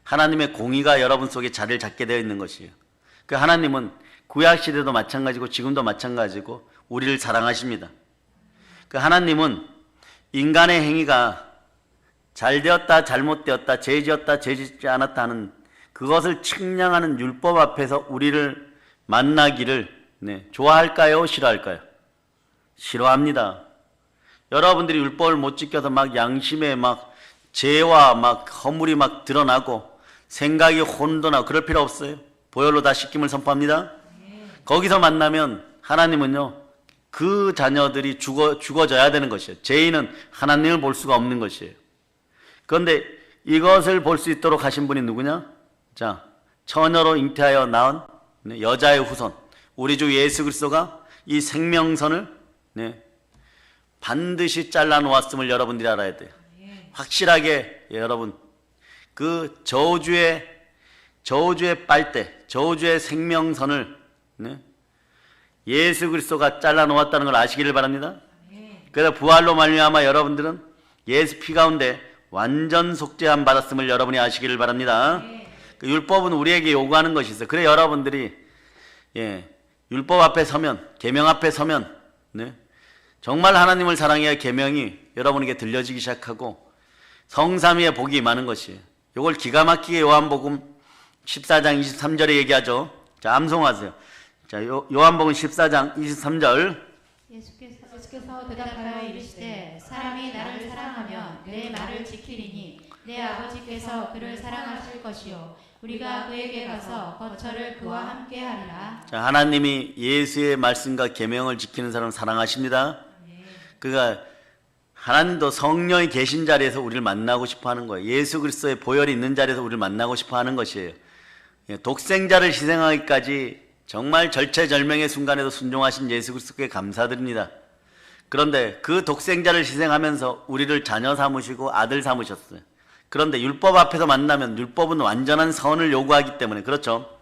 하나님의 공의가 여러분 속에 자리를 잡게 되어 있는 것이에요. 그 하나님은 구약시대도 마찬가지고 지금도 마찬가지고 우리를 사랑하십니다. 그 하나님은 인간의 행위가 잘 되었다 잘못되었다 죄지었다 죄짓지 않았다 하는 그것을 측량하는 율법 앞에서 우리를 만나기를 좋아할까요? 싫어할까요? 싫어합니다. 여러분들이 율법을 못 지켜서 막 양심에 막 죄와 막 허물이 막 드러나고 생각이 혼돈하고 그럴 필요 없어요. 보혈로 다 씻김을 선포합니다. 거기서 만나면 하나님은요 그 자녀들이 죽어져야 되는 것이에요. 죄인은 하나님을 볼 수가 없는 것이에요. 그런데 이것을 볼 수 있도록 하신 분이 누구냐? 자, 처녀로 잉태하여 낳은 여자의 후손 우리 주 예수 그리스도가 이 생명선을 반드시 잘라 놓았음을 여러분들이 알아야 돼요. 확실하게 여러분 그 저주의 빨대, 저주의 생명선을 예수 그리스도가 잘라 놓았다는 걸 아시기를 바랍니다. 그래서 부활로 말미암아 여러분들은 예수 피 가운데 완전 속죄함 받았음을 여러분이 아시기를 바랍니다. 그 율법은 우리에게 요구하는 것이 있어요. 그래 여러분들이 율법 앞에 서면, 계명 앞에 서면 정말 하나님을 사랑해야 계명이 여러분에게 들려지기 시작하고 성삼위의 복이 많은 것이에요. 이걸 기가 막히게 요한복음 14장 23절에 얘기하죠. 자, 암송하세요. 자, 요한복음 14장 23절. 예수께서 대답하여 이르시되 사람이 나를 사랑하면 내 말을 지키리니 내 아버지께서 그를 사랑하실 것이요 우리가 그에게 가서 거처를 그와 함께 하리라. 자, 하나님이 예수의 말씀과 계명을 지키는 사람을 사랑하십니다. 그가 하나님도 성령이 계신 자리에서 우리를 만나고 싶어 하는 거예요. 예수 그리스도의 보혈이 있는 자리에서 우리를 만나고 싶어 하는 것이에요. 독생자를 희생하기까지 정말 절체절명의 순간에도 순종하신 예수 그리스도께 감사드립니다. 그런데 그 독생자를 희생하면서 우리를 자녀 삼으시고 아들 삼으셨어요. 그런데 율법 앞에서 만나면 율법은 완전한 선을 요구하기 때문에 그렇죠.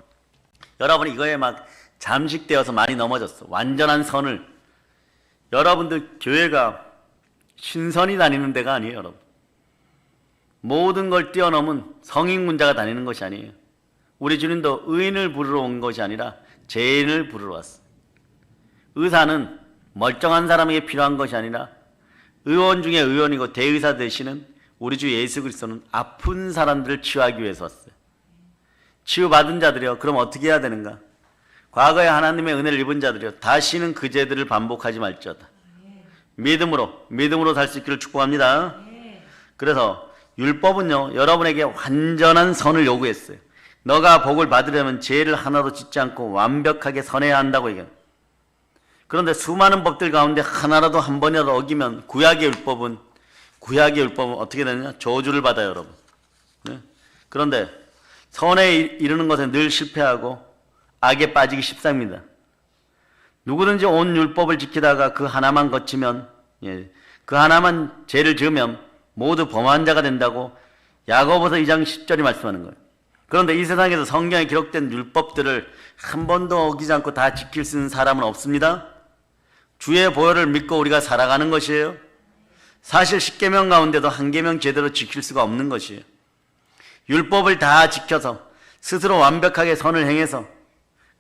여러분 이거에 막 잠식되어서 많이 넘어졌어. 완전한 선을. 여러분들 교회가 신선이 다니는 데가 아니에요. 여러분 모든 걸 뛰어넘은 성인군자가 다니는 것이 아니에요. 우리 주님도 의인을 부르러 온 것이 아니라 죄인을 부르러 왔어요. 의사는 멀쩡한 사람에게 필요한 것이 아니라 의원 중에 의원이고 대의사 되시는 우리 주 예수 그리스도는 아픈 사람들을 치유하기 위해서 왔어요. 치유받은 자들이요. 그럼 어떻게 해야 되는가? 과거에 하나님의 은혜를 입은 자들이요. 다시는 그 죄들을 반복하지 말지어다. 믿음으로 살 수 있기를 축복합니다. 그래서 율법은요. 여러분에게 완전한 선을 요구했어요. 너가 복을 받으려면 죄를 하나도 짓지 않고 완벽하게 선해야 한다고 얘기해요. 그런데 수많은 법들 가운데 하나라도 한 번이라도 어기면 구약의 율법은 어떻게 되느냐? 저주를 받아요, 여러분. 그런데 선에 이르는 것에 늘 실패하고 악에 빠지기 쉽습니다. 누구든지 온 율법을 지키다가 그 하나만 거치면 그 하나만 죄를 지으면 모두 범한 자가 된다고 야고보서 2장 10절이 말씀하는 거예요. 그런데 이 세상에서 성경에 기록된 율법들을 한 번도 어기지 않고 다 지킬 수 있는 사람은 없습니다. 주의 보혈을 믿고 우리가 살아가는 것이에요. 사실 10계명 가운데도 한 계명 제대로 지킬 수가 없는 것이에요. 율법을 다 지켜서 스스로 완벽하게 선을 행해서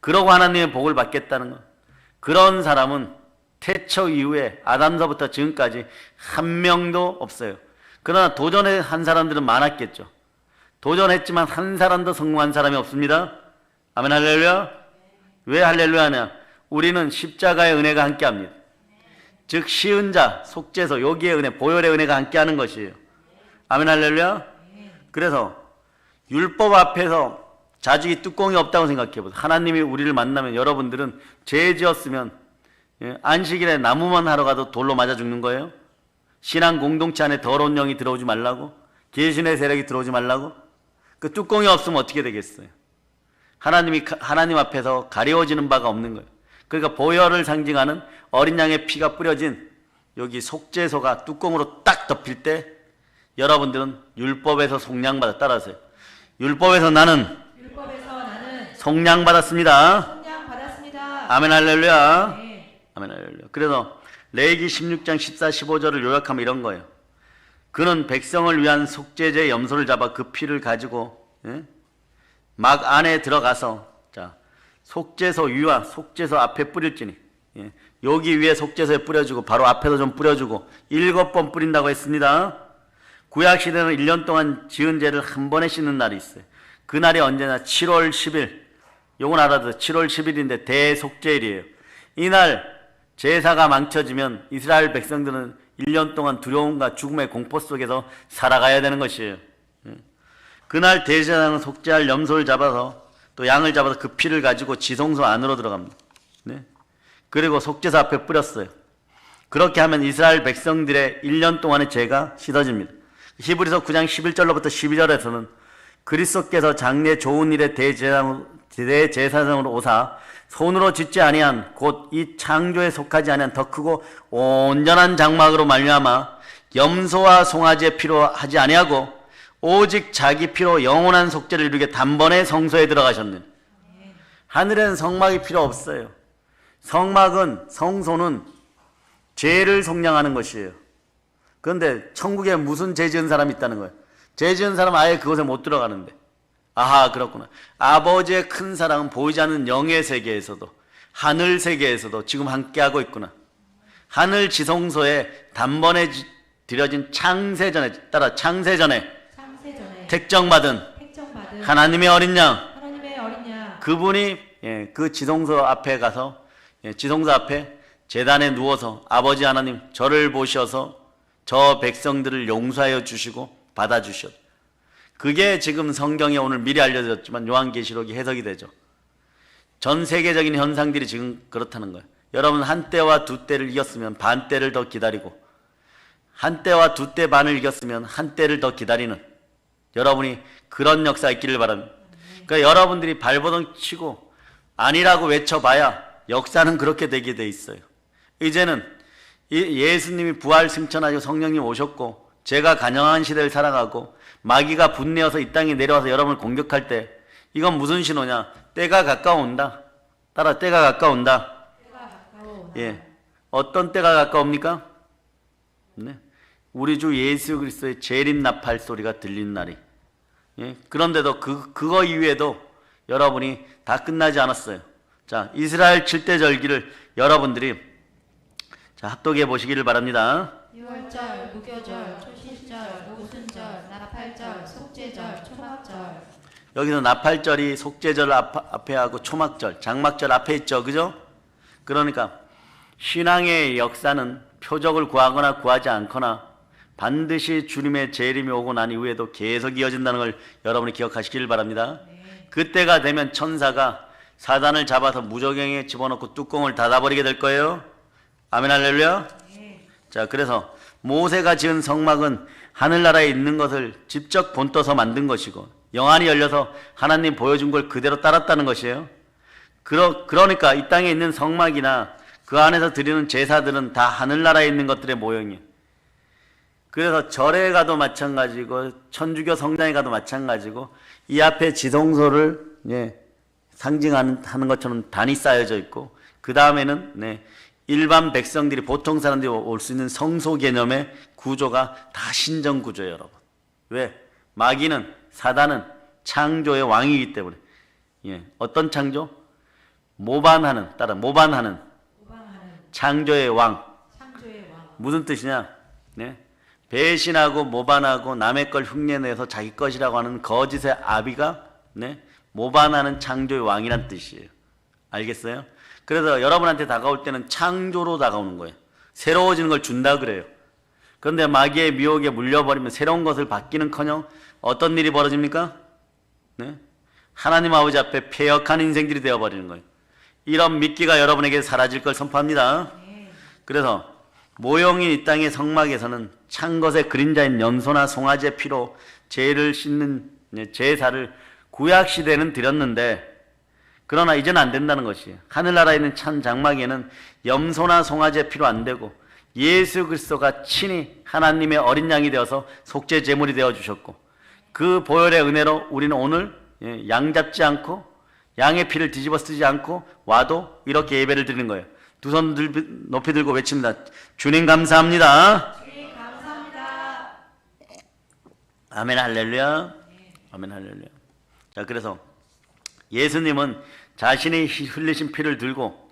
그러고 하나님의 복을 받겠다는 것. 그런 사람은 태초 이후에 아담서부터 지금까지 한 명도 없어요. 그러나 도전한 사람들은 많았겠죠. 도전했지만 한 사람도 성공한 사람이 없습니다. 아멘 할렐루야. 왜 할렐루야냐? 우리는 십자가의 은혜가 함께합니다. 즉 쉬운 자, 속죄소, 여기의 은혜, 보혈의 은혜가 함께하는 것이에요. 아멘 할렐루야. 그래서 율법 앞에서 자주기 뚜껑이 없다고 생각해보세요. 하나님이 우리를 만나면 여러분들은 죄 지었으면 안식일에 나무만 하러 가도 돌로 맞아 죽는 거예요. 신앙 공동체 안에 더러운 영이 들어오지 말라고, 계신의 세력이 들어오지 말라고. 그 뚜껑이 없으면 어떻게 되겠어요? 하나님 앞에서 가려워지는 바가 없는 거예요. 그러니까 보혈을 상징하는 어린 양의 피가 뿌려진 여기 속죄소가 뚜껑으로 딱 덮일 때 여러분들은 율법에서 속량받아. 따라하세요. 율법에서 나는 속량받았습니다. 속량받았습니다. 아멘 할렐루야. 네. 아멘 할렐루야. 그래서 레위기 16장 14, 15절을 요약하면 이런 거예요. 그는 백성을 위한 속죄제의 염소를 잡아 그 피를 가지고 막 안에 들어가서 자 속죄소 위와 속죄소 앞에 뿌릴지니 여기 위에 속죄소에 뿌려주고 바로 앞에도 좀 뿌려주고 7번 뿌린다고 했습니다. 구약시대는 1년 동안 지은 죄를 한 번에 씻는 날이 있어요. 그날이 언제나 7월 10일. 요건 알아도 7월 10일인데 대속죄일이에요. 이날 제사가 망쳐지면 이스라엘 백성들은 1년 동안 두려움과 죽음의 공포 속에서 살아가야 되는 것이에요. 그날 대제사장은 속죄할 염소를 잡아서 또 양을 잡아서 그 피를 가지고 지성소 안으로 들어갑니다. 네? 그리고 속죄소 앞에 뿌렸어요. 그렇게 하면 이스라엘 백성들의 1년 동안의 죄가 씻어집니다. 히브리서 9장 11절로부터 12절에서는 그리스도께서 장래 좋은 일의 대제사장으로 오사 손으로 짓지 아니한 곧 이 창조에 속하지 아니한 더 크고 온전한 장막으로 말미암아 염소와 송아지의 피로 하지 아니하고 오직 자기 피로 영원한 속죄를 이루게 단번에 성소에 들어가셨네. 하늘에는 성막이 필요 없어요. 성소는 죄를 속량하는 것이에요. 그런데 천국에 무슨 죄 지은 사람이 있다는 거예요. 죄 지은 사람은 아예 그곳에 못 들어가는데. 아하, 그렇구나. 아버지의 큰 사랑은 보이지 않는 영의 세계에서도 하늘 세계에서도 지금 함께하고 있구나. 하늘 지성소에 단번에 드려진 창세전에 택정받은 하나님의 어린 양 그분이 그 지성소 앞에 가서 지성소 앞에 제단에 누워서 아버지 하나님 저를 보셔서 저 백성들을 용서하여 주시고 받아주셨. 그게 지금 성경에 오늘 미리 알려졌지만 요한계시록이 해석이 되죠. 전 세계적인 현상들이 지금 그렇다는 거예요. 여러분 한 때와 두 때를 이겼으면 반 때를 더 기다리고 한 때와 두 때 반을 이겼으면 한 때를 더 기다리는 여러분이 그런 역사 있기를 바랍니다. 그러니까 여러분들이 발버둥 치고 아니라고 외쳐봐야 역사는 그렇게 되게 돼 있어요. 이제는 예수님이 부활 승천하시고 성령님 오셨고 제가 간영한 시대를 살아가고 마귀가 분내어서 이 땅에 내려와서 여러분을 공격할 때 이건 무슨 신호냐? 때가 가까운다. 따라 때가 가까운다. 예, 어떤 때가 가까웁니까? 네. 우리 주 예수 그리스도의 재림 나팔 소리가 들리는 날이. 예, 그런데도 그거 이후에도 여러분이 다 끝나지 않았어요. 자, 이스라엘 7대 절기를 여러분들이 자, 합독해 보시기를 바랍니다. 6월절, 무교절, 초실절, 오순절, 나팔절, 속죄절, 초막절. 여기서 나팔절이 속죄절 앞에 하고 초막절, 장막절 앞에 있죠. 그죠? 그러니까 신앙의 역사는 표적을 구하거나 구하지 않거나 반드시 주님의 재림이 오고 난 이후에도 계속 이어진다는 걸 여러분이 기억하시길 바랍니다. 그때가 되면 천사가 사단을 잡아서 무저갱에 집어넣고 뚜껑을 닫아버리게 될 거예요. 아멘 할렐루야. 자, 그래서 모세가 지은 성막은 하늘나라에 있는 것을 직접 본떠서 만든 것이고 영안이 열려서 하나님 보여준 걸 그대로 따랐다는 것이에요. 그러니까 이 땅에 있는 성막이나 그 안에서 드리는 제사들은 다 하늘나라에 있는 것들의 모형이에요. 그래서 절에 가도 마찬가지고 천주교 성당에 가도 마찬가지고 이 앞에 지성소를 상징하는 것처럼 단이 쌓여져 있고 그 다음에는 일반 백성들이 보통 사람들이 올 수 있는 성소 개념의 구조가 다 신정 구조예요, 여러분. 왜? 마귀는 사단은 창조의 왕이기 때문에 어떤 창조? 모반하는 창조의 왕. 무슨 뜻이냐? 배신하고 모반하고 남의 걸 흉내내서 자기 것이라고 하는 거짓의 아비가 모반하는 창조의 왕이란 뜻이에요. 알겠어요? 그래서 여러분한테 다가올 때는 창조로 다가오는 거예요. 새로워지는 걸 준다 그래요. 그런데 마귀의 미혹에 물려버리면 새로운 것을 받기는커녕 어떤 일이 벌어집니까? 하나님 아버지 앞에 패역한 인생들이 되어버리는 거예요. 이런 미끼가 여러분에게 사라질 걸 선포합니다. 그래서 모형인 이 땅의 성막에서는 찬 것의 그림자인 염소나 송아지의 피로 죄를 씻는 제사를 구약시대는 드렸는데 그러나 이제는 안 된다는 것이에요. 하늘나라에 있는 참 장막에는 염소나 송아지 필요 안 되고 예수 그리스도가 친히 하나님의 어린 양이 되어서 속죄 제물이 되어 주셨고, 그 보혈의 은혜로 우리는 오늘 양 잡지 않고 양의 피를 뒤집어 쓰지 않고 와도 이렇게 예배를 드리는 거예요. 두 손 높이 들고 외칩니다. 주님 감사합니다. 주님 감사합니다. 아멘 할렐루야. 아멘 할렐루야. 자, 그래서 예수님은 자신이 흘리신 피를 들고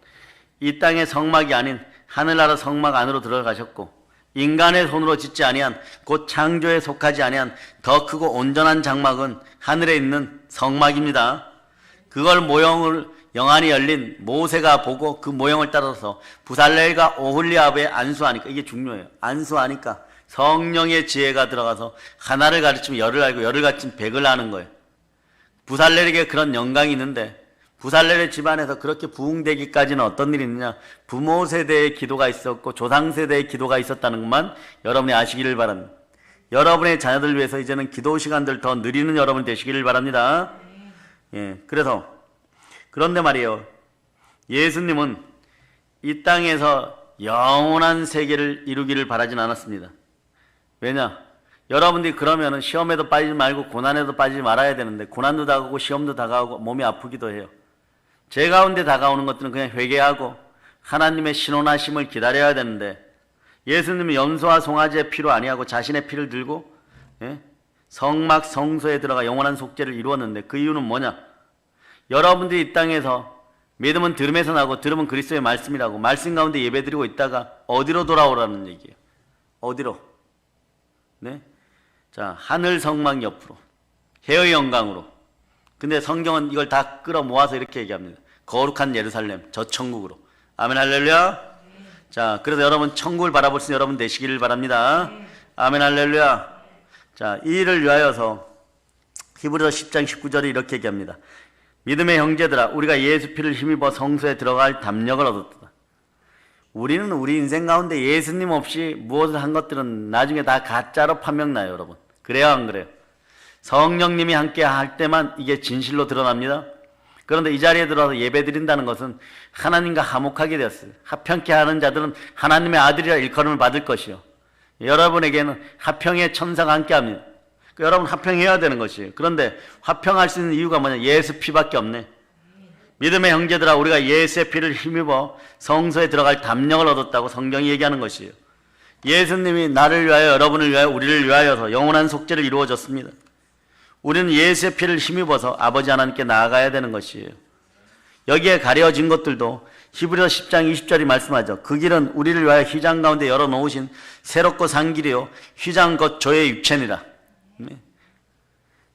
이 땅의 성막이 아닌 하늘나라 성막 안으로 들어가셨고, 인간의 손으로 짓지 아니한 곧 창조에 속하지 아니한 더 크고 온전한 장막은 하늘에 있는 성막입니다. 그걸 모형을 영안이 열린 모세가 보고 그 모형을 따라서 부살렐과 오홀리압에 안수하니까, 이게 중요해요. 안수하니까 성령의 지혜가 들어가서 하나를 가르치면 열을 알고 열을 가르치면 백을 아는 거예요. 부살렐에게 그런 영광이 있는데, 부살렐의 집안에서 그렇게 부흥되기까지는 어떤 일이 있느냐? 부모 세대의 기도가 있었고 조상 세대의 기도가 있었다는 것만 여러분이 아시기를 바랍니다. 여러분의 자녀들 위해서 이제는 기도 시간들 더 누리는 여러분 되시기를 바랍니다. 예, 그런데 말이에요, 예수님은 이 땅에서 영원한 세계를 이루기를 바라진 않았습니다. 왜냐? 여러분들이 그러면은 시험에도 빠지지 말고 고난에도 빠지지 말아야 되는데, 고난도 다가오고 시험도 다가오고 몸이 아프기도 해요. 제 가운데 다가오는 것들은 그냥 회개하고 하나님의 신원하심을 기다려야 되는데, 예수님은 염소와 송아지의 피로 아니하고 자신의 피를 들고 성막 성소에 들어가 영원한 속죄를 이루었는데, 그 이유는 뭐냐? 여러분들이 이 땅에서 믿음은 들음에서 나고 들음은 그리스도의 말씀이라고 말씀 가운데 예배드리고 있다가 어디로 돌아오라는 얘기예요. 어디로? 네? 자, 하늘 성막 옆으로, 해의 영광으로. 근데 성경은 이걸 다 끌어 모아서 이렇게 얘기합니다. 거룩한 예루살렘, 저 천국으로. 아멘 할렐루야. 자, 그래서 여러분 천국을 바라볼 수 있는 여러분 되시기를 바랍니다. 아멘 할렐루야. 자, 이 일을 위하여서 히브리서 10장 19절에 이렇게 얘기합니다. 믿음의 형제들아, 우리가 예수 피를 힘입어 성소에 들어갈 담력을 얻었다. 우리는 우리 인생 가운데 예수님 없이 무엇을 한 것들은 나중에 다 가짜로 판명나요, 여러분. 그래요, 안 그래요? 성령님이 함께 할 때만 이게 진실로 드러납니다. 그런데 이 자리에 들어와서 예배 드린다는 것은 하나님과 화목하게 되었어요. 화평케 하는 자들은 하나님의 아들이라 일컬음을 받을 것이요, 여러분에게는 화평의 천사가 함께 합니다. 여러분 화평해야 되는 것이에요. 그런데 화평할 수 있는 이유가 뭐냐? 예수 피밖에 없네. 믿음의 형제들아, 우리가 예수의 피를 힘입어 성소에 들어갈 담력을 얻었다고 성경이 얘기하는 것이에요. 예수님이 나를 위하여, 여러분을 위하여, 우리를 위하여서 영원한 속죄를 이루어졌습니다. 우리는 예수의 피를 힘입어서 아버지 하나님께 나아가야 되는 것이에요. 여기에 가려진 것들도 히브리서 10장 20절이 말씀하죠. 그 길은 우리를 위하여 휘장 가운데 열어놓으신 새롭고 산 길이요, 휘장 곧 저의 육체니라.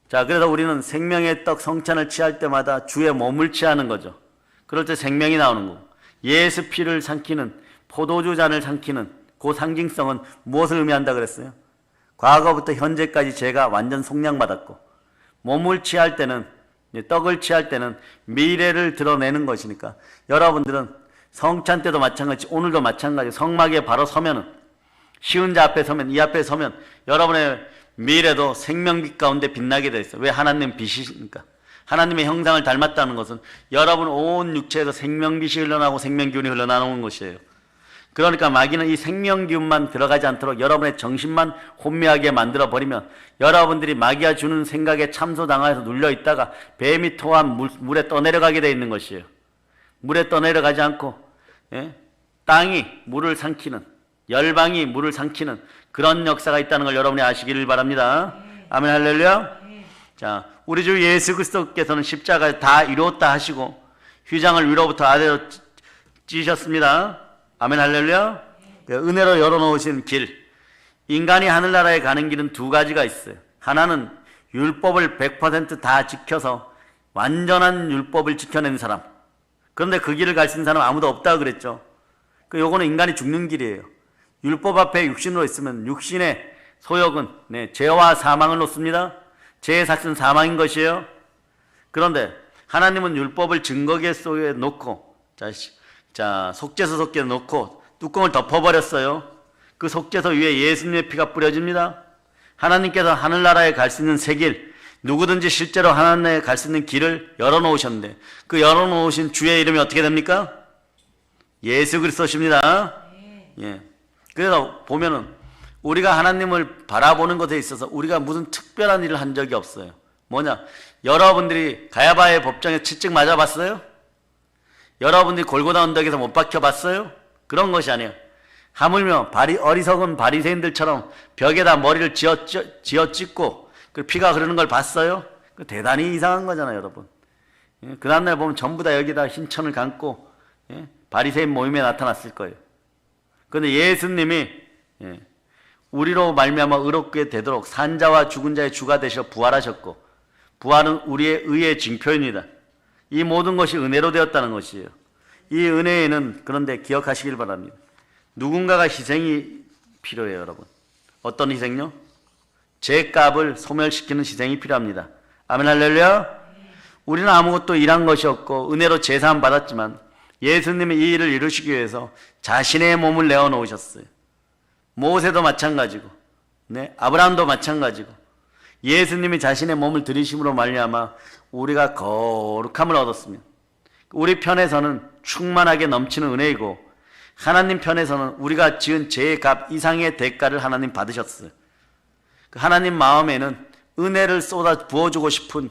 자, 그래서 우리는 생명의 떡 성찬을 취할 때마다 주의 몸을 취하는 거죠. 그럴 때 생명이 나오는 거고, 예수 피를 삼키는, 포도주 잔을 삼키는 그 상징성은 무엇을 의미한다 그랬어요? 과거부터 현재까지 제가 완전 속량받았고, 몸을 취할 때는, 떡을 취할 때는 미래를 드러내는 것이니까, 여러분들은 성찬 때도 마찬가지, 오늘도 마찬가지, 성막에 바로 서면은, 쉬운 자 앞에 서면, 이 앞에 서면 여러분의 미래도 생명빛 가운데 빛나게 되어 있어요. 왜? 하나님 빛이니까. 하나님의 형상을 닮았다는 것은 여러분 온 육체에서 생명빛이 흘러나오고 생명기운이 흘러나오는 것이에요. 그러니까 마귀는 이 생명기운만 들어가지 않도록 여러분의 정신만 혼미하게 만들어버리면, 여러분들이 마귀가 주는 생각에 참소당해서 눌려있다가 뱀이 토한 물에 떠내려가게 되어 있는 것이에요. 물에 떠내려가지 않고 땅이 물을 삼키는, 열방이 물을 삼키는 그런 역사가 있다는 걸 여러분이 아시기를 바랍니다. 아멘 할렐루야. 자, 우리 주 예수 그리스도께서는 십자가에 다 이루었다 하시고 휘장을 위로부터 아래로 찢으셨습니다. 아멘 할렐루야. 은혜로 열어놓으신 길, 인간이 하늘나라에 가는 길은 두 가지가 있어요. 하나는 율법을 100% 다 지켜서 완전한 율법을 지켜낸 사람. 그런데 그 길을 갈 수 있는 사람 아무도 없다고 그랬죠. 요거는 인간이 죽는 길이에요. 율법 앞에 육신으로 있으면 육신의 소욕은 죄와 사망을 놓습니다. 죄의 삭은 사망인 것이에요. 그런데 하나님은 율법을 증거계 속에 놓고, 자, 속죄소 속에 놓고 뚜껑을 덮어버렸어요. 그 속죄소 위에 예수님의 피가 뿌려집니다. 하나님께서 하늘나라에 갈 수 있는 새 길, 누구든지 실제로 하나님에 갈 수 있는 길을 열어놓으셨는데 그 열어놓으신 주의 이름이 어떻게 됩니까? 예수 그리스도십니다. 예. 그래서 보면은 우리가 하나님을 바라보는 것에 있어서 우리가 무슨 특별한 일을 한 적이 없어요. 뭐냐? 여러분들이 가야바의 법정에 채찍 맞아봤어요? 여러분들이 골고다 언덕에서 못 박혀봤어요? 그런 것이 아니에요. 하물며 어리석은 바리새인들처럼 벽에다 머리를 지어 찍고 그 피가 흐르는 걸 봤어요? 대단히 이상한 거잖아요, 여러분. 예? 그 다음날 보면 전부 다 여기다 흰천을 감고 예? 바리새인 모임에 나타났을 거예요. 그런데 예수님이 우리로 말미암아 의롭게 되도록 산자와 죽은 자의 주가 되셔 부활하셨고, 부활은 우리의 의의 징표입니다. 이 모든 것이 은혜로 되었다는 것이에요. 이 은혜에는 그런데 기억하시길 바랍니다. 누군가가 희생이 필요해요, 여러분. 어떤 희생요? 죄값을 소멸시키는 희생이 필요합니다. 아멘 할렐루야. 우리는 아무것도 일한 것이 없고 은혜로 제사함 받았지만 예수님이 이 일을 이루시기 위해서 자신의 몸을 내어놓으셨어요. 모세도 마찬가지고, 네, 아브라함도 마찬가지고, 예수님이 자신의 몸을 들이심으로 말미암아 우리가 거룩함을 얻었습니다. 우리 편에서는 충만하게 넘치는 은혜이고, 하나님 편에서는 우리가 지은 죄의 값 이상의 대가를 하나님 받으셨어요. 하나님 마음에는 은혜를 쏟아 부어주고 싶은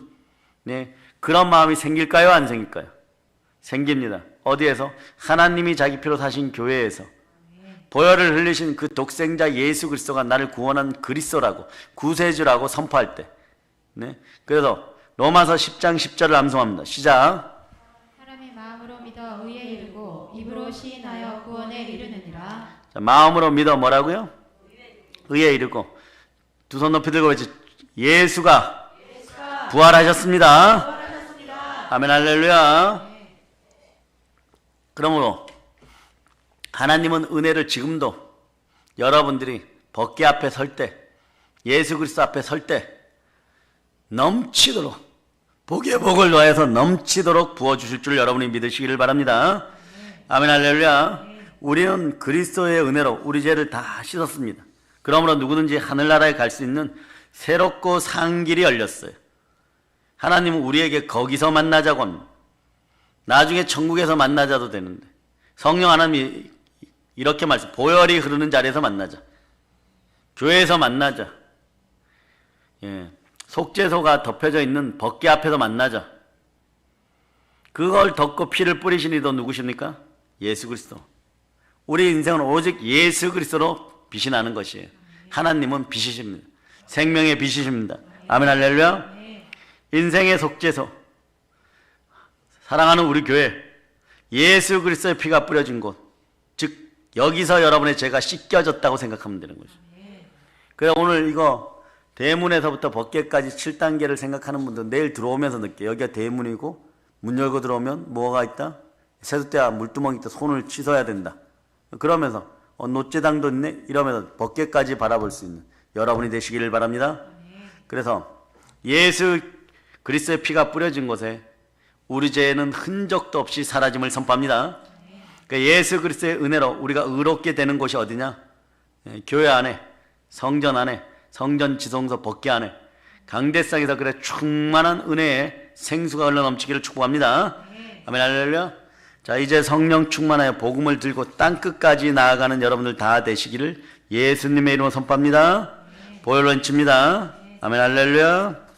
그런 마음이 생길까요? 안 생길까요? 생깁니다. 어디에서? 하나님이 자기 피로 사신 교회에서 보혈을 흘리신 그 독생자 예수 그리스도가 나를 구원한 그리스도라고, 구세주라고 선포할 때. 그래서 로마서 10장 10절을 암송합니다. 시작. 사람이 마음으로 믿어 의에 이르고 입으로 시인하여 구원에 이르느니라. 자, 마음으로 믿어 뭐라고요? 의에 이르고. 두 손 높이 들고 외치. 예수가 부활하셨습니다. 아멘 할렐루야. 그러므로 하나님은 은혜를 지금도 여러분들이 법궤 앞에 설 때, 예수 그리스도 앞에 설 때 넘치도록, 복의 복을 더해서 넘치도록 부어주실 줄 여러분이 믿으시기를 바랍니다. 아멘 할렐루야. 우리는 그리스도의 은혜로 우리 죄를 다 씻었습니다. 그러므로 누구든지 하늘나라에 갈 수 있는 새롭고 산 길이 열렸어요. 하나님은 우리에게 거기서 만나자고 합니다. 나중에 천국에서 만나자도 되는데, 성령 하나님이 이렇게 말씀, 보혈이 흐르는 자리에서 만나자, 교회에서 만나자, 속죄소가 덮여져 있는 법궤 앞에서 만나자. 그걸 덮고 피를 뿌리신 이도 누구십니까? 예수 그리스도. 우리 인생은 오직 예수 그리스도로 빛이 나는 것이에요. 하나님은 빛이십니다. 생명의 빛이십니다. 아멘 할렐루야. 인생의 속죄소, 사랑하는 우리 교회, 예수 그리스도의 피가 뿌려진 곳, 즉 여기서 여러분의 죄가 씻겨졌다고 생각하면 되는 거죠. 그래서 오늘 이거 대문에서부터 법궤까지 7단계를 생각하는 분들 내일 들어오면서 느껴요. 여기가 대문이고 문 열고 들어오면 뭐가 있다? 세숫대와 물두멍이 있다. 손을 씻어야 된다. 그러면서 노제당도 있네? 이러면서 법궤까지 바라볼 수 있는 여러분이 되시기를 바랍니다. 그래서 예수 그리스도의 피가 뿌려진 곳에 우리 죄는 흔적도 없이 사라짐을 선포합니다. 그러니까 예수 그리스도의 은혜로 우리가 의롭게 되는 곳이 어디냐? 교회 안에, 성전 안에, 성전 지성소 법궤 안에, 강대상에서 그래 충만한 은혜의 생수가 흘러넘치기를 축복합니다. 아멘 할렐루야. 자, 이제 성령 충만하여 복음을 들고 땅끝까지 나아가는 여러분들 다 되시기를 예수님의 이름으로 선포합니다. 보혈로 인칩니다. 아멘 할렐루야.